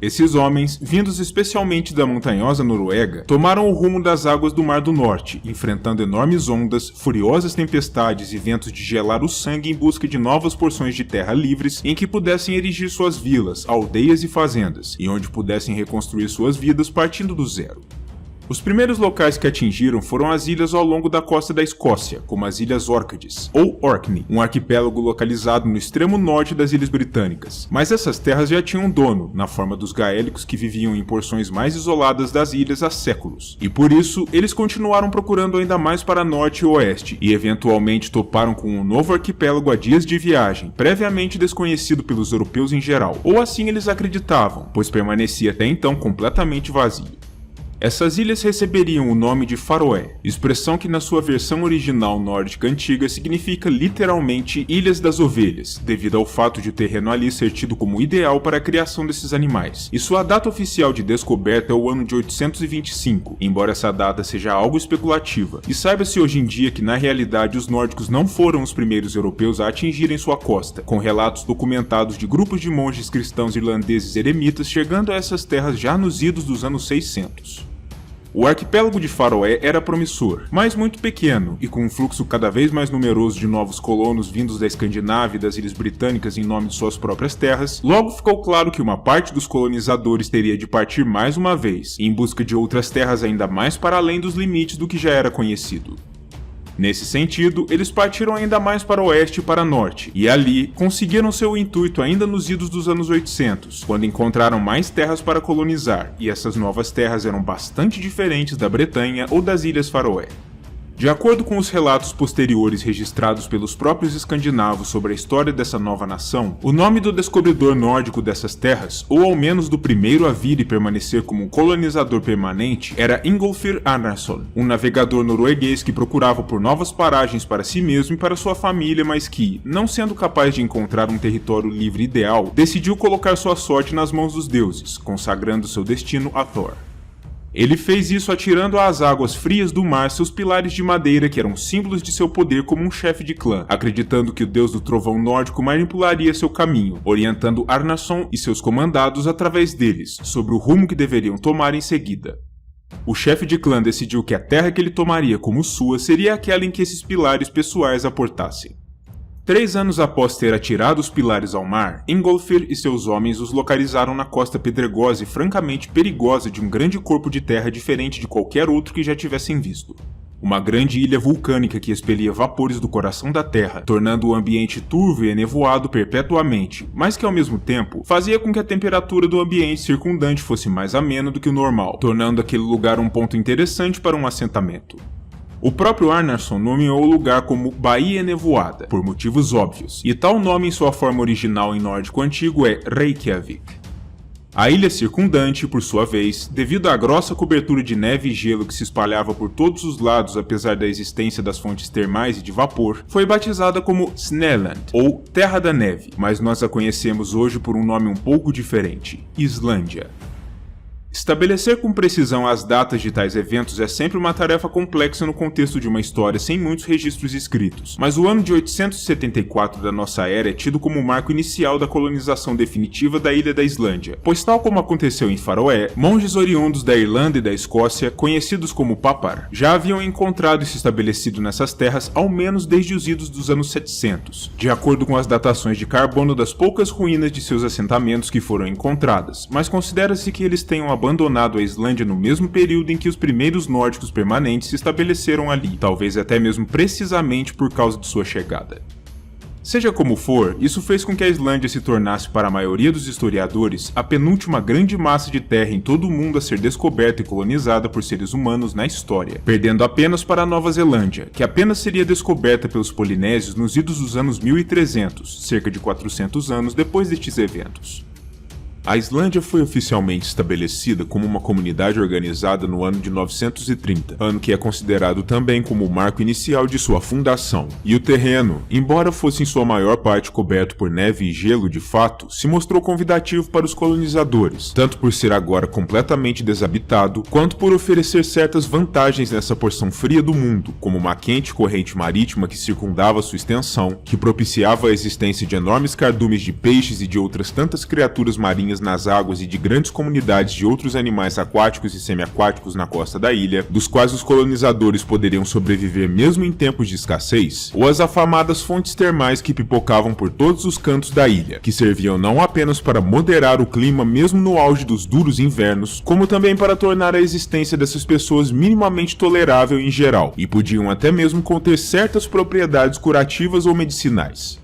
Esses homens, vindos especialmente da montanhosa Noruega, tomaram o rumo das águas do Mar do Norte, enfrentando enormes ondas, furiosas tempestades e ventos de gelar o sangue em busca de novas porções de terra livres em que pudessem erigir suas vilas, aldeias e fazendas, e onde pudessem reconstruir suas vidas partindo do zero. Os primeiros locais que atingiram foram as ilhas ao longo da costa da Escócia, como as Ilhas Orcades, ou Orkney, um arquipélago localizado no extremo norte das Ilhas Britânicas. Mas essas terras já tinham um dono, na forma dos gaélicos que viviam em porções mais isoladas das ilhas há séculos. E por isso, eles continuaram procurando ainda mais para norte e oeste, e eventualmente toparam com um novo arquipélago a dias de viagem, previamente desconhecido pelos europeus em geral, ou assim eles acreditavam, pois permanecia até então completamente vazio. Essas ilhas receberiam o nome de Faroé, expressão que na sua versão original nórdica antiga significa literalmente Ilhas das Ovelhas, devido ao fato de o terreno ali ser tido como ideal para a criação desses animais. E sua data oficial de descoberta é o ano de 825, embora essa data seja algo especulativa. E saiba-se hoje em dia que na realidade os nórdicos não foram os primeiros europeus a atingirem sua costa, com relatos documentados de grupos de monges cristãos irlandeses eremitas chegando a essas terras já nos idos dos anos 600. O arquipélago de Faroé era promissor, mas muito pequeno, e com um fluxo cada vez mais numeroso de novos colonos vindos da Escandinávia e das ilhas britânicas em nome de suas próprias terras, logo ficou claro que uma parte dos colonizadores teria de partir mais uma vez, em busca de outras terras ainda mais para além dos limites do que já era conhecido. Nesse sentido, eles partiram ainda mais para o oeste e para norte, e ali conseguiram seu intuito ainda nos idos dos anos 800, quando encontraram mais terras para colonizar, e essas novas terras eram bastante diferentes da Bretanha ou das Ilhas Faroé. De acordo com os relatos posteriores registrados pelos próprios escandinavos sobre a história dessa nova nação, o nome do descobridor nórdico dessas terras, ou ao menos do primeiro a vir e permanecer como um colonizador permanente, era Ingolfr Arnarson, um navegador norueguês que procurava por novas paragens para si mesmo e para sua família, mas que, não sendo capaz de encontrar um território livre ideal, decidiu colocar sua sorte nas mãos dos deuses, consagrando seu destino a Thor. Ele fez isso atirando às águas frias do mar seus pilares de madeira que eram símbolos de seu poder como um chefe de clã, acreditando que o deus do trovão nórdico manipularia seu caminho, orientando Arnarson e seus comandados através deles, sobre o rumo que deveriam tomar em seguida. O chefe de clã decidiu que a terra que ele tomaria como sua seria aquela em que esses pilares pessoais aportassem. 3 anos após ter atirado os pilares ao mar, Ingolfr e seus homens os localizaram na costa pedregosa e francamente perigosa de um grande corpo de terra diferente de qualquer outro que já tivessem visto. Uma grande ilha vulcânica que expelia vapores do coração da terra, tornando o ambiente turvo e enevoado perpetuamente, mas que ao mesmo tempo fazia com que a temperatura do ambiente circundante fosse mais amena do que o normal, tornando aquele lugar um ponto interessante para um assentamento. O próprio Arnarson nomeou o lugar como Baía Enevoada, por motivos óbvios, e tal nome em sua forma original em nórdico antigo é Reykjavik. A ilha circundante, por sua vez, devido à grossa cobertura de neve e gelo que se espalhava por todos os lados apesar da existência das fontes termais e de vapor, foi batizada como Snæland, ou Terra da Neve, mas nós a conhecemos hoje por um nome um pouco diferente, Islândia. Estabelecer com precisão as datas de tais eventos é sempre uma tarefa complexa no contexto de uma história sem muitos registros escritos, mas o ano de 874 da nossa era é tido como o marco inicial da colonização definitiva da ilha da Islândia, pois tal como aconteceu em Faroé, monges oriundos da Irlanda e da Escócia, conhecidos como Papar, já haviam encontrado e se estabelecido nessas terras ao menos desde os idos dos anos 700, de acordo com as datações de carbono das poucas ruínas de seus assentamentos que foram encontradas, mas considera-se que eles tenham abandonado a Islândia no mesmo período em que os primeiros nórdicos permanentes se estabeleceram ali, talvez até mesmo precisamente por causa de sua chegada. Seja como for, isso fez com que a Islândia se tornasse para a maioria dos historiadores a penúltima grande massa de terra em todo o mundo a ser descoberta e colonizada por seres humanos na história, perdendo apenas para a Nova Zelândia, que apenas seria descoberta pelos polinésios nos idos dos anos 1300, cerca de 400 anos depois destes eventos. A Islândia foi oficialmente estabelecida como uma comunidade organizada no ano de 930, ano que é considerado também como o marco inicial de sua fundação. E o terreno, embora fosse em sua maior parte coberto por neve e gelo de fato, se mostrou convidativo para os colonizadores, tanto por ser agora completamente desabitado, quanto por oferecer certas vantagens nessa porção fria do mundo, como uma quente corrente marítima que circundava sua extensão, que propiciava a existência de enormes cardumes de peixes e de outras tantas criaturas marinhas nas águas e de grandes comunidades de outros animais aquáticos e semiaquáticos na costa da ilha, dos quais os colonizadores poderiam sobreviver mesmo em tempos de escassez, ou as afamadas fontes termais que pipocavam por todos os cantos da ilha, que serviam não apenas para moderar o clima mesmo no auge dos duros invernos, como também para tornar a existência dessas pessoas minimamente tolerável em geral, e podiam até mesmo conter certas propriedades curativas ou medicinais.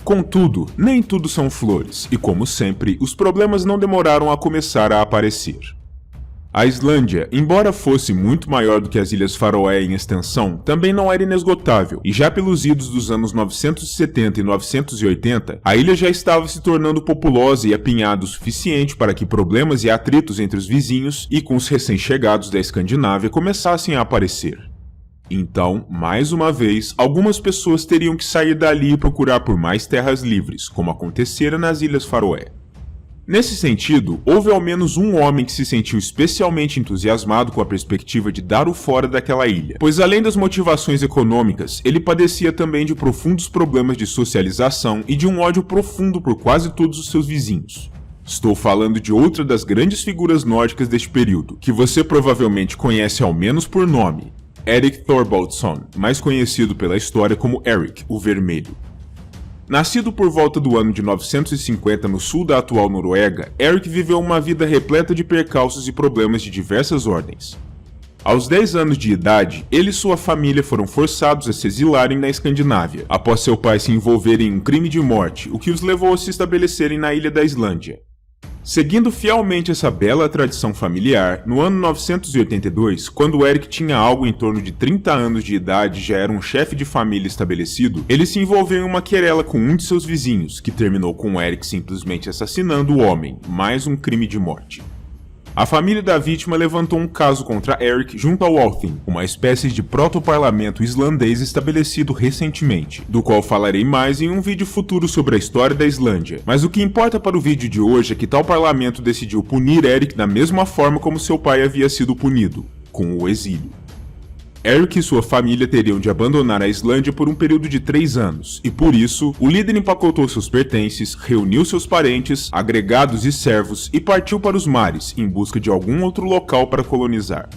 Contudo, nem tudo são flores, e como sempre, os problemas não demoraram a começar a aparecer. A Islândia, embora fosse muito maior do que as Ilhas Faroé em extensão, também não era inesgotável, e já pelos idos dos anos 970 e 980, a ilha já estava se tornando populosa e apinhada o suficiente para que problemas e atritos entre os vizinhos e com os recém-chegados da Escandinávia começassem a aparecer. Então, mais uma vez, algumas pessoas teriam que sair dali e procurar por mais terras livres, como acontecera nas Ilhas Faroé. Nesse sentido, houve ao menos um homem que se sentiu especialmente entusiasmado com a perspectiva de dar o fora daquela ilha, pois além das motivações econômicas, ele padecia também de profundos problemas de socialização e de um ódio profundo por quase todos os seus vizinhos. Estou falando de outra das grandes figuras nórdicas deste período, que você provavelmente conhece ao menos por nome, Erik Thorvaldsson, mais conhecido pela história como Erik, o Vermelho. Nascido por volta do ano de 950 no sul da atual Noruega, Erik viveu uma vida repleta de percalços e problemas de diversas ordens. Aos 10 anos de idade, ele e sua família foram forçados a se exilarem na Escandinávia, após seu pai se envolver em um crime de morte, o que os levou a se estabelecerem na ilha da Islândia. Seguindo fielmente essa bela tradição familiar, no ano 982, quando Erik tinha algo em torno de 30 anos de idade e já era um chefe de família estabelecido, ele se envolveu em uma querela com um de seus vizinhos, que terminou com Erik simplesmente assassinando o homem, mais um crime de morte. A família da vítima levantou um caso contra Erik junto ao Althing, uma espécie de proto-parlamento islandês estabelecido recentemente, do qual falarei mais em um vídeo futuro sobre a história da Islândia. Mas o que importa para o vídeo de hoje é que tal parlamento decidiu punir Erik da mesma forma como seu pai havia sido punido, com o exílio. Erik e sua família teriam de abandonar a Islândia por um período de 3 anos, e por isso, o líder empacotou seus pertences, reuniu seus parentes, agregados e servos e partiu para os mares, em busca de algum outro local para colonizar.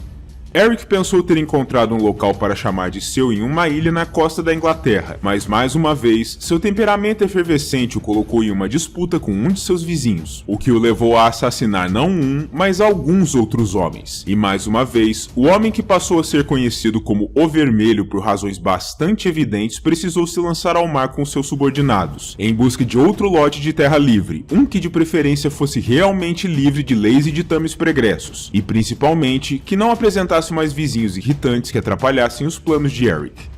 Erik pensou ter encontrado um local para chamar de seu em uma ilha na costa da Inglaterra, mas mais uma vez, seu temperamento efervescente o colocou em uma disputa com um de seus vizinhos, o que o levou a assassinar não um, mas alguns outros homens. E mais uma vez, o homem que passou a ser conhecido como o Vermelho por razões bastante evidentes precisou se lançar ao mar com seus subordinados, em busca de outro lote de terra livre, um que de preferência fosse realmente livre de leis e ditames pregressos, e principalmente que não apresentasse mais vizinhos irritantes que atrapalhassem os planos de Erik.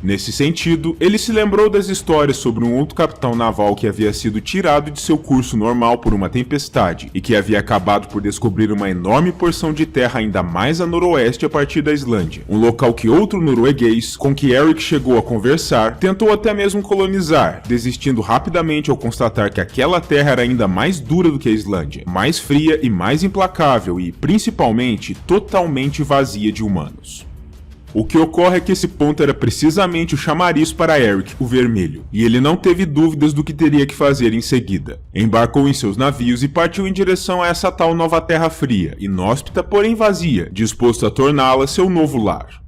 Nesse sentido, ele se lembrou das histórias sobre um outro capitão naval que havia sido tirado de seu curso normal por uma tempestade e que havia acabado por descobrir uma enorme porção de terra ainda mais a noroeste a partir da Islândia, um local que outro norueguês, com que Erik chegou a conversar, tentou até mesmo colonizar, desistindo rapidamente ao constatar que aquela terra era ainda mais dura do que a Islândia, mais fria e mais implacável e, principalmente, totalmente vazia de humanos. O que ocorre é que esse ponto era precisamente o chamariz para Erik, o Vermelho, e ele não teve dúvidas do que teria que fazer em seguida. Embarcou em seus navios e partiu em direção a essa tal nova terra fria, inóspita porém vazia, disposto a torná-la seu novo lar.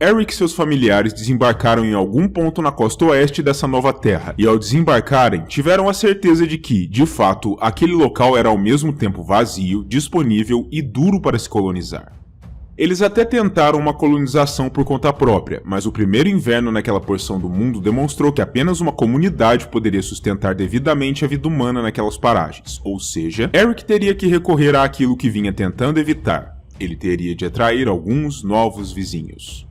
Erik e seus familiares desembarcaram em algum ponto na costa oeste dessa nova terra, e ao desembarcarem, tiveram a certeza de que, de fato, aquele local era ao mesmo tempo vazio, disponível e duro para se colonizar. Eles até tentaram uma colonização por conta própria, mas o primeiro inverno naquela porção do mundo demonstrou que apenas uma comunidade poderia sustentar devidamente a vida humana naquelas paragens, ou seja, Erik teria que recorrer àquilo que vinha tentando evitar. Ele teria de atrair alguns novos vizinhos.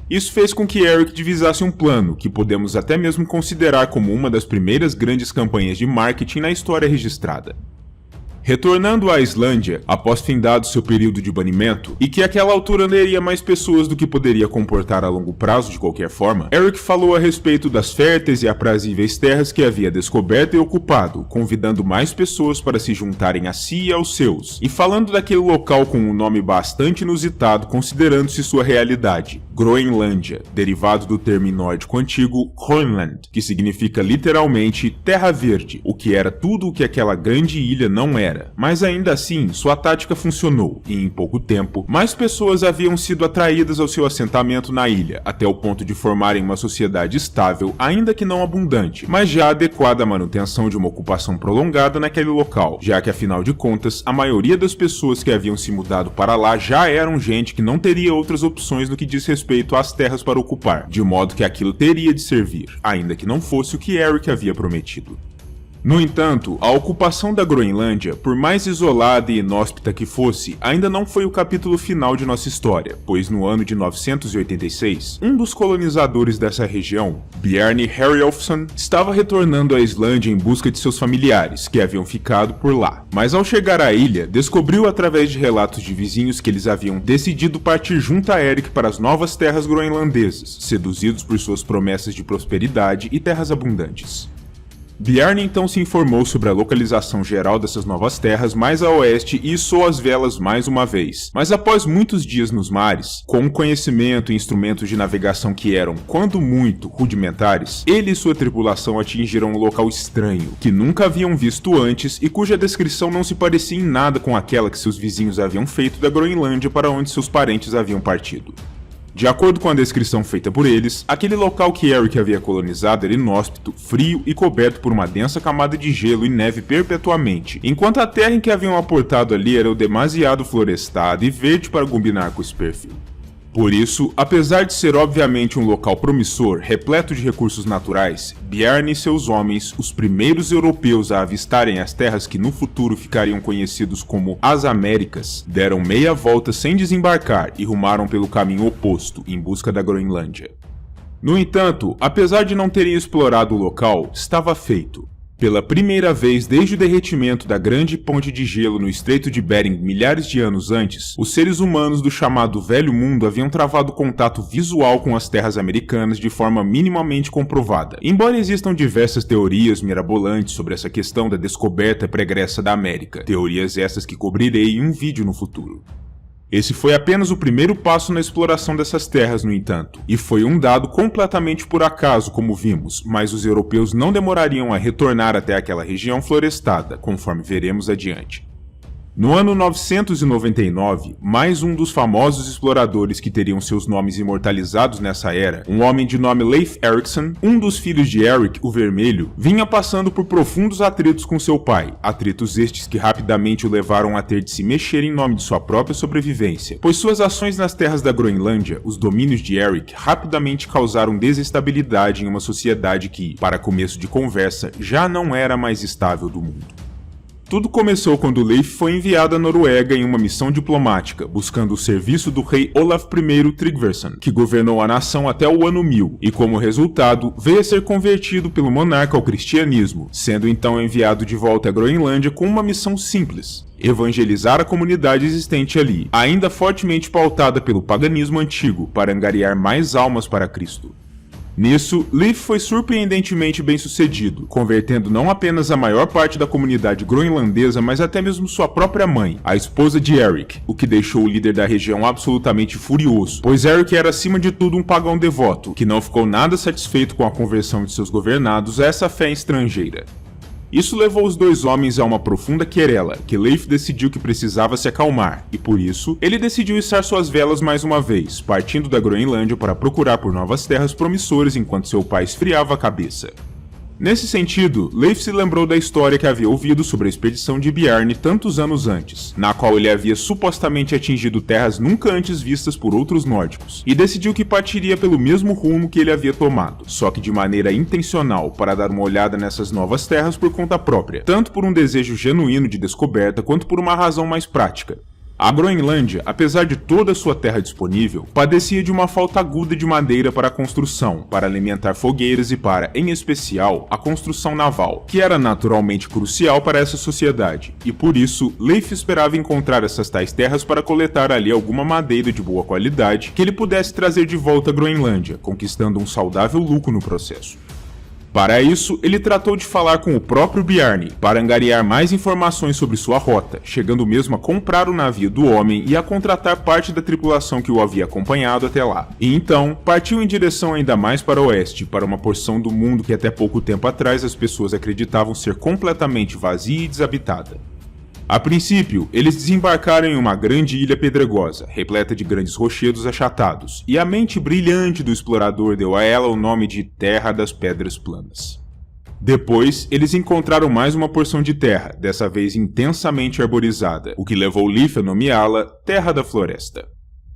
Isso fez com que Erik divisasse um plano, que podemos até mesmo considerar como uma das primeiras grandes campanhas de marketing na história registrada. Retornando à Islândia, após findado seu período de banimento, e que àquela altura leria mais pessoas do que poderia comportar a longo prazo de qualquer forma, Erik falou a respeito das férteis e aprazíveis terras que havia descoberto e ocupado, convidando mais pessoas para se juntarem a si e aos seus, e falando daquele local com um nome bastante inusitado considerando-se sua realidade, Groenlândia, derivado do termo nórdico antigo Grönland, que significa literalmente terra verde, o que era tudo o que aquela grande ilha não era. Mas ainda assim, sua tática funcionou, e em pouco tempo, mais pessoas haviam sido atraídas ao seu assentamento na ilha, até o ponto de formarem uma sociedade estável, ainda que não abundante, mas já adequada à manutenção de uma ocupação prolongada naquele local, já que afinal de contas, a maioria das pessoas que haviam se mudado para lá já eram gente que não teria outras opções no que diz respeito às terras para ocupar, de modo que aquilo teria de servir, ainda que não fosse o que Erik havia prometido. No entanto, a ocupação da Groenlândia, por mais isolada e inóspita que fosse, ainda não foi o capítulo final de nossa história, pois no ano de 986, um dos colonizadores dessa região, Bjarni Herjolfsson, estava retornando à Islândia em busca de seus familiares, que haviam ficado por lá. Mas ao chegar à ilha, descobriu através de relatos de vizinhos que eles haviam decidido partir junto a Eric para as novas terras groenlandesas, seduzidos por suas promessas de prosperidade e terras abundantes. Bjarni então se informou sobre a localização geral dessas novas terras mais a oeste e içou as velas mais uma vez. Mas após muitos dias nos mares, com o conhecimento e instrumentos de navegação que eram, quando muito, rudimentares, ele e sua tripulação atingiram um local estranho, que nunca haviam visto antes e cuja descrição não se parecia em nada com aquela que seus vizinhos haviam feito da Groenlândia para onde seus parentes haviam partido. De acordo com a descrição feita por eles, aquele local que Eric havia colonizado era inóspito, frio e coberto por uma densa camada de gelo e neve perpetuamente, enquanto a terra em que haviam aportado ali era demasiado florestada e verde para combinar com esse perfil. Por isso, apesar de ser obviamente um local promissor, repleto de recursos naturais, Bjarni e seus homens, os primeiros europeus a avistarem as terras que no futuro ficariam conhecidos como as Américas, deram meia volta sem desembarcar e rumaram pelo caminho oposto, em busca da Groenlândia. No entanto, apesar de não terem explorado o local, estava feito. Pela primeira vez desde o derretimento da grande ponte de gelo no Estreito de Bering milhares de anos antes, os seres humanos do chamado Velho Mundo haviam travado contato visual com as terras americanas de forma minimamente comprovada. Embora existam diversas teorias mirabolantes sobre essa questão da descoberta pregressa da América, teorias essas que cobrirei em um vídeo no futuro. Esse foi apenas o primeiro passo na exploração dessas terras, no entanto, e foi um dado completamente por acaso, como vimos, mas os europeus não demorariam a retornar até aquela região florestada, conforme veremos adiante. No ano 999, mais um dos famosos exploradores que teriam seus nomes imortalizados nessa era, um homem de nome Leif Erikson, um dos filhos de Eric, o Vermelho, vinha passando por profundos atritos com seu pai, atritos estes que rapidamente o levaram a ter de se mexer em nome de sua própria sobrevivência, pois suas ações nas terras da Groenlândia, os domínios de Eric, rapidamente causaram desestabilidade em uma sociedade que, para começo de conversa, já não era a mais estável do mundo. Tudo começou quando Leif foi enviado à Noruega em uma missão diplomática, buscando o serviço do rei Olaf I Tryggvason, que governou a nação até o ano 1000, e como resultado, veio a ser convertido pelo monarca ao cristianismo, sendo então enviado de volta à Groenlândia com uma missão simples: evangelizar a comunidade existente ali, ainda fortemente pautada pelo paganismo antigo, para angariar mais almas para Cristo. Nisso, Leif foi surpreendentemente bem-sucedido, convertendo não apenas a maior parte da comunidade groenlandesa, mas até mesmo sua própria mãe, a esposa de Eric, o que deixou o líder da região absolutamente furioso, pois Eric era acima de tudo um pagão devoto, que não ficou nada satisfeito com a conversão de seus governados a essa fé estrangeira. Isso levou os dois homens a uma profunda querela, que Leif decidiu que precisava se acalmar, e por isso, ele decidiu içar suas velas mais uma vez, partindo da Groenlândia para procurar por novas terras promissoras enquanto seu pai esfriava a cabeça. Nesse sentido, Leif se lembrou da história que havia ouvido sobre a expedição de Bjarni tantos anos antes, na qual ele havia supostamente atingido terras nunca antes vistas por outros nórdicos, e decidiu que partiria pelo mesmo rumo que ele havia tomado, só que de maneira intencional, para dar uma olhada nessas novas terras por conta própria, tanto por um desejo genuíno de descoberta quanto por uma razão mais prática. A Groenlândia, apesar de toda a sua terra disponível, padecia de uma falta aguda de madeira para a construção, para alimentar fogueiras e para, em especial, a construção naval, que era naturalmente crucial para essa sociedade, e por isso, Leif esperava encontrar essas tais terras para coletar ali alguma madeira de boa qualidade que ele pudesse trazer de volta à Groenlândia, conquistando um saudável lucro no processo. Para isso, ele tratou de falar com o próprio Bjarni, para angariar mais informações sobre sua rota, chegando mesmo a comprar o navio do homem e a contratar parte da tripulação que o havia acompanhado até lá. E então, partiu em direção ainda mais para o oeste, para uma porção do mundo que até pouco tempo atrás as pessoas acreditavam ser completamente vazia e desabitada. A princípio, eles desembarcaram em uma grande ilha pedregosa, repleta de grandes rochedos achatados, e a mente brilhante do explorador deu a ela o nome de Terra das Pedras Planas. Depois, eles encontraram mais uma porção de terra, dessa vez intensamente arborizada, o que levou Leif a nomeá-la Terra da Floresta.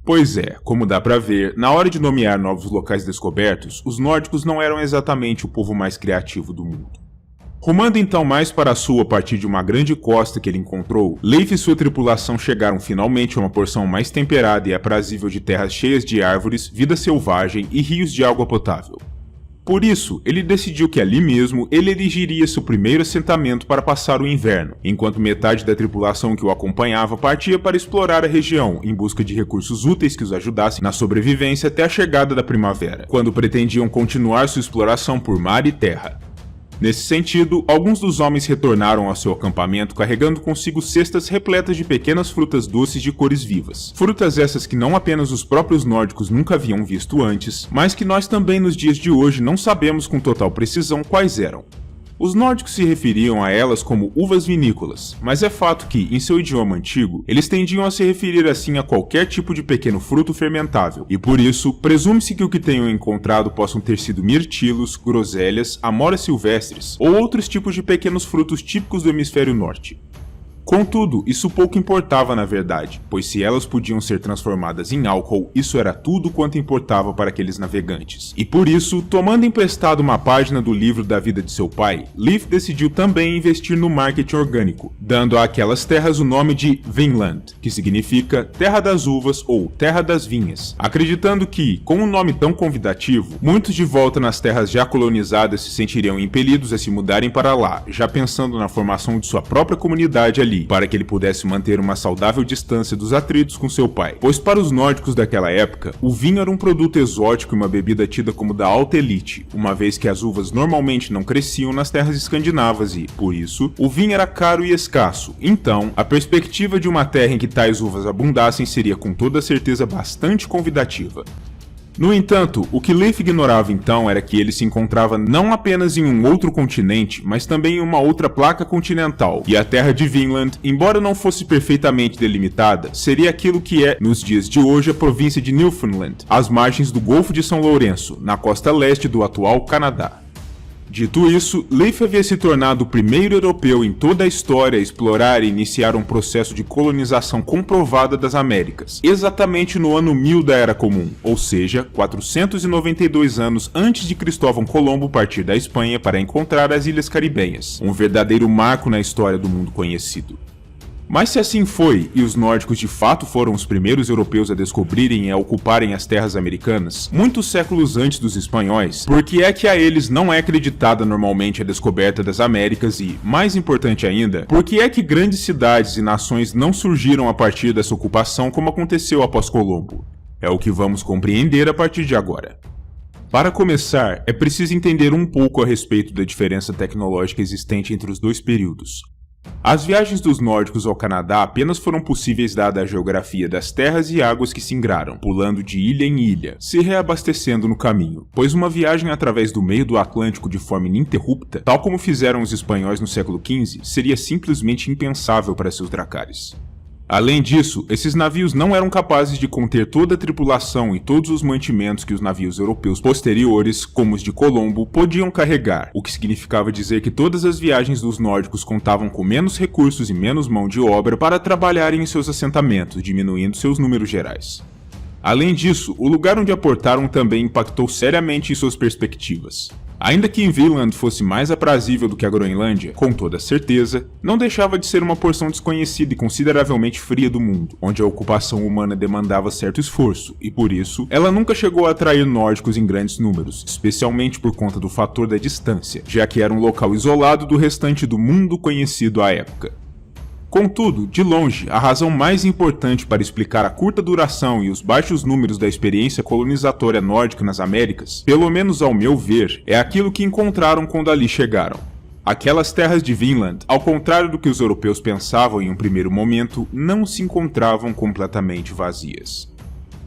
Pois é, como dá pra ver, na hora de nomear novos locais descobertos, os nórdicos não eram exatamente o povo mais criativo do mundo. Rumando então mais para a sul a partir de uma grande costa que ele encontrou, Leif e sua tripulação chegaram finalmente a uma porção mais temperada e aprazível de terras cheias de árvores, vida selvagem e rios de água potável. Por isso, ele decidiu que ali mesmo ele erigiria seu primeiro assentamento para passar o inverno, enquanto metade da tripulação que o acompanhava partia para explorar a região em busca de recursos úteis que os ajudassem na sobrevivência até a chegada da primavera, quando pretendiam continuar sua exploração por mar e terra. Nesse sentido, alguns dos homens retornaram ao seu acampamento carregando consigo cestas repletas de pequenas frutas doces de cores vivas. Frutas essas que não apenas os próprios nórdicos nunca haviam visto antes, mas que nós também nos dias de hoje não sabemos com total precisão quais eram. Os nórdicos se referiam a elas como uvas vinícolas, mas é fato que, em seu idioma antigo, eles tendiam a se referir assim a qualquer tipo de pequeno fruto fermentável, e por isso, presume-se que o que tenham encontrado possam ter sido mirtilos, groselhas, amoras silvestres ou outros tipos de pequenos frutos típicos do hemisfério norte. Contudo, isso pouco importava na verdade, pois se elas podiam ser transformadas em álcool, isso era tudo quanto importava para aqueles navegantes. E por isso, tomando emprestado uma página do livro da vida de seu pai, Leif decidiu também investir no marketing orgânico, dando àquelas terras o nome de Vinland, que significa Terra das Uvas ou Terra das Vinhas, acreditando que, com um nome tão convidativo, muitos de volta nas terras já colonizadas se sentiriam impelidos a se mudarem para lá, já pensando na formação de sua própria comunidade ali, para que ele pudesse manter uma saudável distância dos atritos com seu pai, pois para os nórdicos daquela época, o vinho era um produto exótico e uma bebida tida como da alta elite, uma vez que as uvas normalmente não cresciam nas terras escandinavas e, por isso, o vinho era caro e escasso. Então, a perspectiva de uma terra em que tais uvas abundassem seria com toda certeza bastante convidativa. No entanto, o que Leif ignorava então era que ele se encontrava não apenas em um outro continente, mas também em uma outra placa continental, e a terra de Vinland, embora não fosse perfeitamente delimitada, seria aquilo que é, nos dias de hoje, a província de Newfoundland, às margens do Golfo de São Lourenço, na costa leste do atual Canadá. Dito isso, Leif havia se tornado o primeiro europeu em toda a história a explorar e iniciar um processo de colonização comprovada das Américas, exatamente no ano 1000 da Era Comum, ou seja, 492 anos antes de Cristóvão Colombo partir da Espanha para encontrar as Ilhas Caribenhas, um verdadeiro marco na história do mundo conhecido. Mas se assim foi, e os nórdicos de fato foram os primeiros europeus a descobrirem e a ocuparem as terras americanas, muitos séculos antes dos espanhóis, por que é que a eles não é acreditada normalmente a descoberta das Américas e, mais importante ainda, por que é que grandes cidades e nações não surgiram a partir dessa ocupação como aconteceu após Colombo? É o que vamos compreender a partir de agora. Para começar, é preciso entender um pouco a respeito da diferença tecnológica existente entre os dois períodos. As viagens dos nórdicos ao Canadá apenas foram possíveis dada a geografia das terras e águas que singraram, pulando de ilha em ilha, se reabastecendo no caminho, pois uma viagem através do meio do Atlântico de forma ininterrupta, tal como fizeram os espanhóis no século XV, seria simplesmente impensável para seus dracares. Além disso, esses navios não eram capazes de conter toda a tripulação e todos os mantimentos que os navios europeus posteriores, como os de Colombo, podiam carregar, o que significava dizer que todas as viagens dos nórdicos contavam com menos recursos e menos mão de obra para trabalharem em seus assentamentos, diminuindo seus números gerais. Além disso, o lugar onde aportaram também impactou seriamente em suas perspectivas. Ainda que em Vinland fosse mais aprazível do que a Groenlândia, com toda certeza, não deixava de ser uma porção desconhecida e consideravelmente fria do mundo, onde a ocupação humana demandava certo esforço, e por isso, ela nunca chegou a atrair nórdicos em grandes números, especialmente por conta do fator da distância, já que era um local isolado do restante do mundo conhecido à época. Contudo, de longe, a razão mais importante para explicar a curta duração e os baixos números da experiência colonizatória nórdica nas Américas, pelo menos ao meu ver, é aquilo que encontraram quando ali chegaram. Aquelas terras de Vinland, ao contrário do que os europeus pensavam em um primeiro momento, não se encontravam completamente vazias.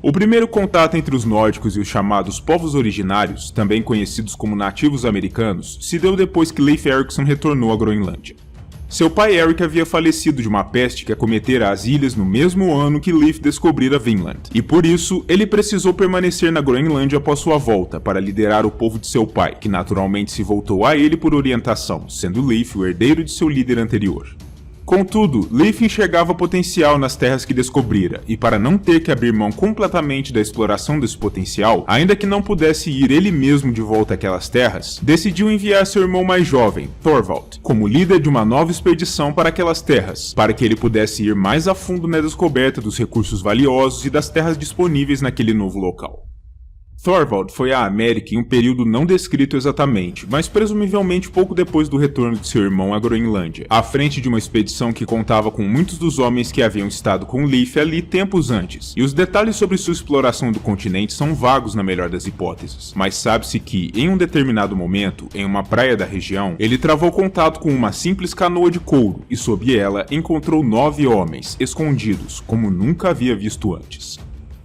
O primeiro contato entre os nórdicos e os chamados povos originários, também conhecidos como nativos americanos, se deu depois que Leif Erikson retornou à Groenlândia. Seu pai Eric havia falecido de uma peste que acometera as ilhas no mesmo ano que Leif descobrira Vinland, e por isso ele precisou permanecer na Groenlândia após sua volta para liderar o povo de seu pai, que naturalmente se voltou a ele por orientação, sendo Leif o herdeiro de seu líder anterior. Contudo, Leif enxergava potencial nas terras que descobrira, e para não ter que abrir mão completamente da exploração desse potencial, ainda que não pudesse ir ele mesmo de volta àquelas terras, decidiu enviar seu irmão mais jovem, Thorvald, como líder de uma nova expedição para aquelas terras, para que ele pudesse ir mais a fundo na descoberta dos recursos valiosos e das terras disponíveis naquele novo local. Thorvald foi à América em um período não descrito exatamente, mas presumivelmente pouco depois do retorno de seu irmão à Groenlândia, à frente de uma expedição que contava com muitos dos homens que haviam estado com Leif ali tempos antes, e os detalhes sobre sua exploração do continente são vagos na melhor das hipóteses, mas sabe-se que, em um determinado momento, em uma praia da região, ele travou contato com uma simples canoa de couro, e sob ela encontrou 9 homens, escondidos, como nunca havia visto antes.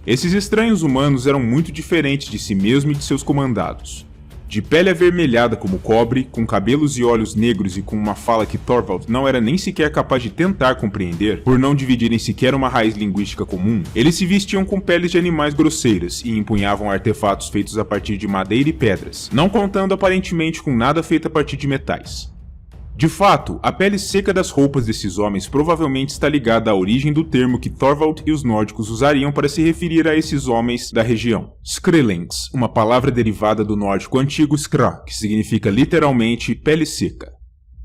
Esses estranhos humanos eram muito diferentes de si mesmo e de seus comandados. De pele avermelhada como cobre, com cabelos e olhos negros e com uma fala que Thorvald não era nem sequer capaz de tentar compreender, por não dividirem sequer uma raiz linguística comum, eles se vestiam com peles de animais grosseiras e empunhavam artefatos feitos a partir de madeira e pedras, não contando aparentemente com nada feito a partir de metais. De fato, a pele seca das roupas desses homens provavelmente está ligada à origem do termo que Thorvald e os nórdicos usariam para se referir a esses homens da região. Skrellings, uma palavra derivada do nórdico antigo skra, que significa literalmente pele seca.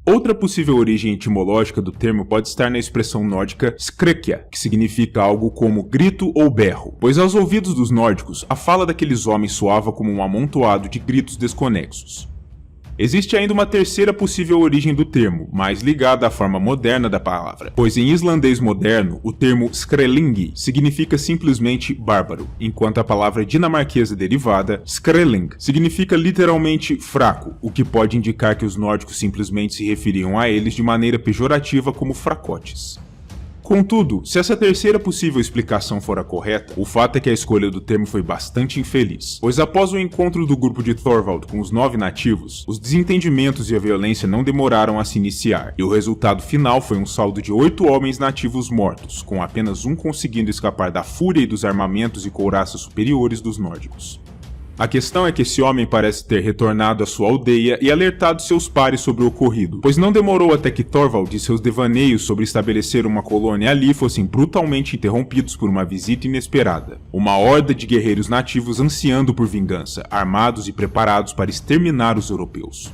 Outra possível origem etimológica do termo pode estar na expressão nórdica skrekja, que significa algo como grito ou berro, pois aos ouvidos dos nórdicos, a fala daqueles homens soava como um amontoado de gritos desconexos. Existe ainda uma terceira possível origem do termo, mais ligada à forma moderna da palavra, pois em islandês moderno, o termo skrelling significa simplesmente bárbaro, enquanto a palavra dinamarquesa derivada, skrelling, significa literalmente fraco, o que pode indicar que os nórdicos simplesmente se referiam a eles de maneira pejorativa como fracotes. Contudo, se essa terceira possível explicação for a correta, o fato é que a escolha do termo foi bastante infeliz, pois após o encontro do grupo de Thorvald com os 9 nativos, os desentendimentos e a violência não demoraram a se iniciar, e o resultado final foi um saldo de 8 homens nativos mortos, com apenas um conseguindo escapar da fúria e dos armamentos e couraças superiores dos nórdicos. A questão é que esse homem parece ter retornado à sua aldeia e alertado seus pares sobre o ocorrido, pois não demorou até que Thorvald e seus devaneios sobre estabelecer uma colônia ali fossem brutalmente interrompidos por uma visita inesperada. Uma horda de guerreiros nativos ansiando por vingança, armados e preparados para exterminar os europeus.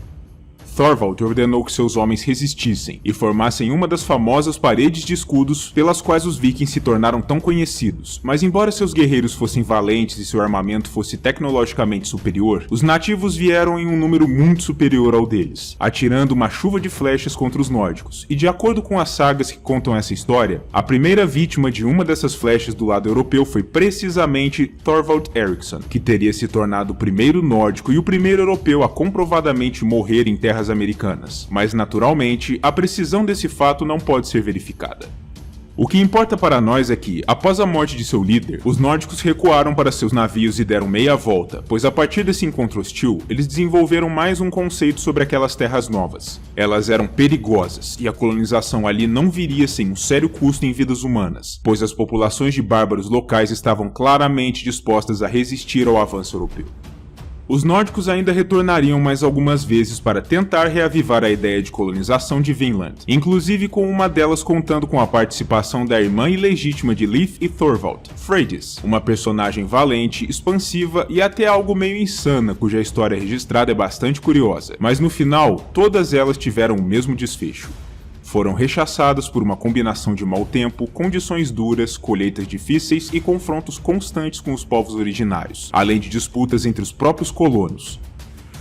Thorvald ordenou que seus homens resistissem e formassem uma das famosas paredes de escudos pelas quais os vikings se tornaram tão conhecidos, mas embora seus guerreiros fossem valentes e seu armamento fosse tecnologicamente superior, os nativos vieram em um número muito superior ao deles, atirando uma chuva de flechas contra os nórdicos, e de acordo com as sagas que contam essa história, a primeira vítima de uma dessas flechas do lado europeu foi precisamente Thorvald Eriksson, que teria se tornado o primeiro nórdico e o primeiro europeu a comprovadamente morrer em terras americanas, mas naturalmente a precisão desse fato não pode ser verificada. O que importa para nós é que, após a morte de seu líder, os nórdicos recuaram para seus navios e deram meia volta, pois a partir desse encontro hostil, eles desenvolveram mais um conceito sobre aquelas terras novas. Elas eram perigosas, e a colonização ali não viria sem um sério custo em vidas humanas, pois as populações de bárbaros locais estavam claramente dispostas a resistir ao avanço europeu. Os nórdicos ainda retornariam mais algumas vezes para tentar reavivar a ideia de colonização de Vinland, inclusive com uma delas contando com a participação da irmã ilegítima de Leif e Thorvald, Freydis, uma personagem valente, expansiva e até algo meio insana, cuja história registrada é bastante curiosa, mas no final, todas elas tiveram o mesmo desfecho. Foram rechaçadas por uma combinação de mau tempo, condições duras, colheitas difíceis e confrontos constantes com os povos originários, além de disputas entre os próprios colonos.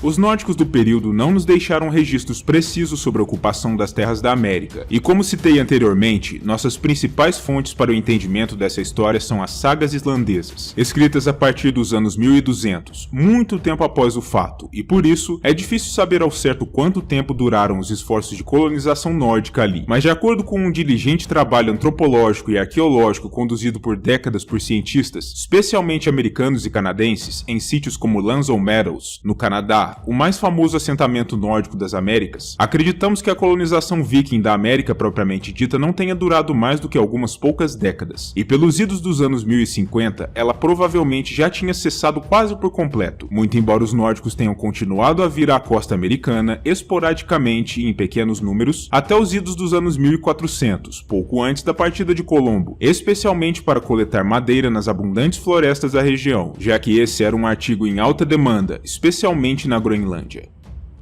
Os nórdicos do período não nos deixaram registros precisos sobre a ocupação das terras da América, e como citei anteriormente, nossas principais fontes para o entendimento dessa história são as sagas islandesas, escritas a partir dos anos 1200, muito tempo após o fato, e por isso é difícil saber ao certo quanto tempo duraram os esforços de colonização nórdica ali, mas de acordo com um diligente trabalho antropológico e arqueológico conduzido por décadas por cientistas, especialmente americanos e canadenses, em sítios como Lanzo Meadows, no Canadá, Canadá, o mais famoso assentamento nórdico das Américas, acreditamos que a colonização viking da América propriamente dita não tenha durado mais do que algumas poucas décadas, e pelos idos dos anos 1050, ela provavelmente já tinha cessado quase por completo, muito embora os nórdicos tenham continuado a vir à costa americana esporadicamente e em pequenos números até os idos dos anos 1400, pouco antes da partida de Colombo, especialmente para coletar madeira nas abundantes florestas da região, já que esse era um artigo em alta demanda, especialmente na Groenlândia.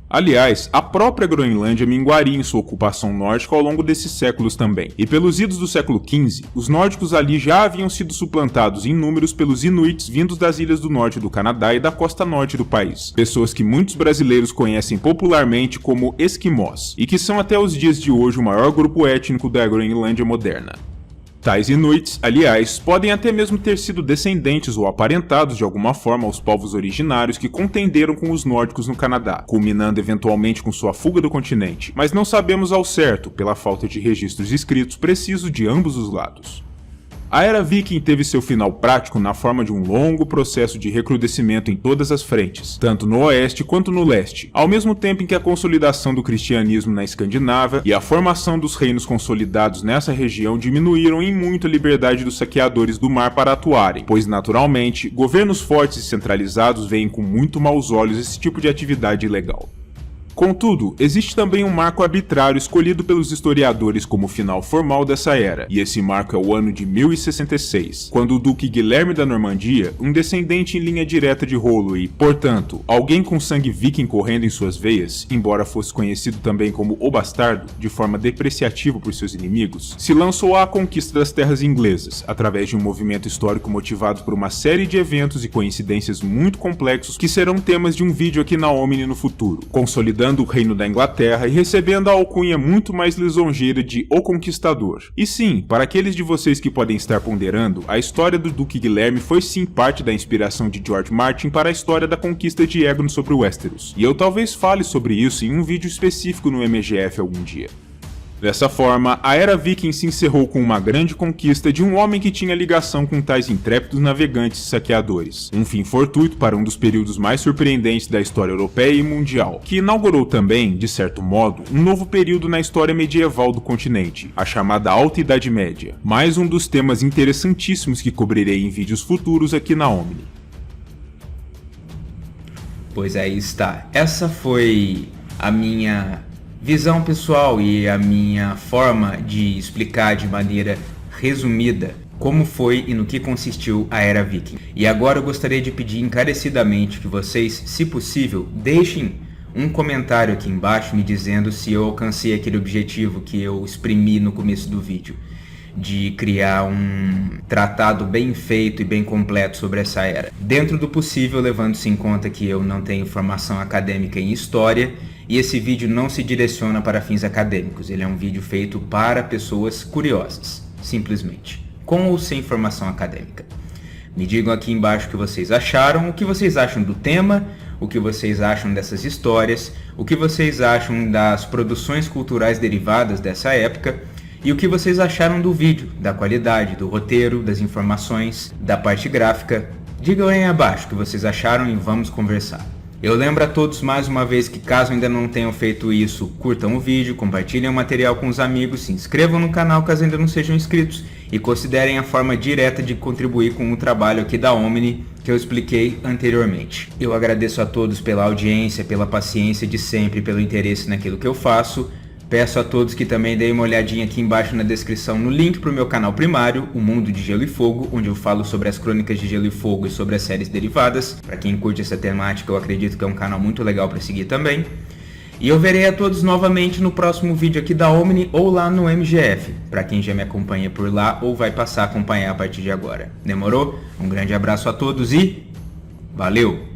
Aliás, a própria Groenlândia minguaria em sua ocupação nórdica ao longo desses séculos também, e pelos idos do século XV, os nórdicos ali já haviam sido suplantados em números pelos Inuits vindos das ilhas do norte do Canadá e da costa norte do país, pessoas que muitos brasileiros conhecem popularmente como esquimós, e que são até os dias de hoje o maior grupo étnico da Groenlândia moderna. Tais Inuits, aliás, podem até mesmo ter sido descendentes ou aparentados de alguma forma aos povos originários que contenderam com os nórdicos no Canadá, culminando eventualmente com sua fuga do continente, mas não sabemos ao certo, pela falta de registros escritos precisos de ambos os lados. A Era Viking teve seu final prático na forma de um longo processo de recrudescimento em todas as frentes, tanto no oeste quanto no leste, ao mesmo tempo em que a consolidação do cristianismo na Escandinávia e a formação dos reinos consolidados nessa região diminuíram em muito a liberdade dos saqueadores do mar para atuarem, pois naturalmente, governos fortes e centralizados veem com muito maus olhos esse tipo de atividade ilegal. Contudo, existe também um marco arbitrário escolhido pelos historiadores como final formal dessa era, e esse marco é o ano de 1066, quando o Duque Guilherme da Normandia, um descendente em linha direta de Rollo e, portanto, alguém com sangue viking correndo em suas veias, embora fosse conhecido também como o Bastardo, de forma depreciativa por seus inimigos, se lançou à conquista das terras inglesas, através de um movimento histórico motivado por uma série de eventos e coincidências muito complexos que serão temas de um vídeo aqui na Omni no futuro, consolidando o reino da Inglaterra e recebendo a alcunha muito mais lisonjeira de O Conquistador. E sim, para aqueles de vocês que podem estar ponderando, a história do Duque Guilherme foi sim parte da inspiração de George Martin para a história da conquista de Aegon sobre Westeros, e eu talvez fale sobre isso em um vídeo específico no MGF algum dia. Dessa forma, a Era Viking se encerrou com uma grande conquista de um homem que tinha ligação com tais intrépidos navegantes e saqueadores, um fim fortuito para um dos períodos mais surpreendentes da história europeia e mundial, que inaugurou também, de certo modo, um novo período na história medieval do continente, a chamada Alta Idade Média, mais um dos temas interessantíssimos que cobrirei em vídeos futuros aqui na Omni. Pois aí está, essa foi a minha visão pessoal e a minha forma de explicar de maneira resumida como foi e no que consistiu a Era Viking. E agora eu gostaria de pedir encarecidamente que vocês, se possível, deixem um comentário aqui embaixo me dizendo se eu alcancei aquele objetivo que eu exprimi no começo do vídeo, de criar um tratado bem feito e bem completo sobre essa era. Dentro do possível, levando-se em conta que eu não tenho formação acadêmica em história, e esse vídeo não se direciona para fins acadêmicos, ele é um vídeo feito para pessoas curiosas, simplesmente, com ou sem formação acadêmica. Me digam aqui embaixo o que vocês acharam, o que vocês acham do tema, o que vocês acham dessas histórias, o que vocês acham das produções culturais derivadas dessa época, e o que vocês acharam do vídeo, da qualidade, do roteiro, das informações, da parte gráfica. Digam aí abaixo o que vocês acharam e vamos conversar. Eu lembro a todos mais uma vez que caso ainda não tenham feito isso, curtam o vídeo, compartilhem o material com os amigos, se inscrevam no canal caso ainda não sejam inscritos e considerem a forma direta de contribuir com o trabalho aqui da Omni que eu expliquei anteriormente. Eu agradeço a todos pela audiência, pela paciência de sempre, pelo interesse naquilo que eu faço. Peço a todos que também deem uma olhadinha aqui embaixo na descrição no link para o meu canal primário, O Mundo de Gelo e Fogo, onde eu falo sobre as crônicas de Gelo e Fogo e sobre as séries derivadas. Para quem curte essa temática, eu acredito que é um canal muito legal para seguir também. E eu verei a todos novamente no próximo vídeo aqui da Omni ou lá no MGF, para quem já me acompanha por lá ou vai passar a acompanhar a partir de agora. Demorou? Um grande abraço a todos e valeu!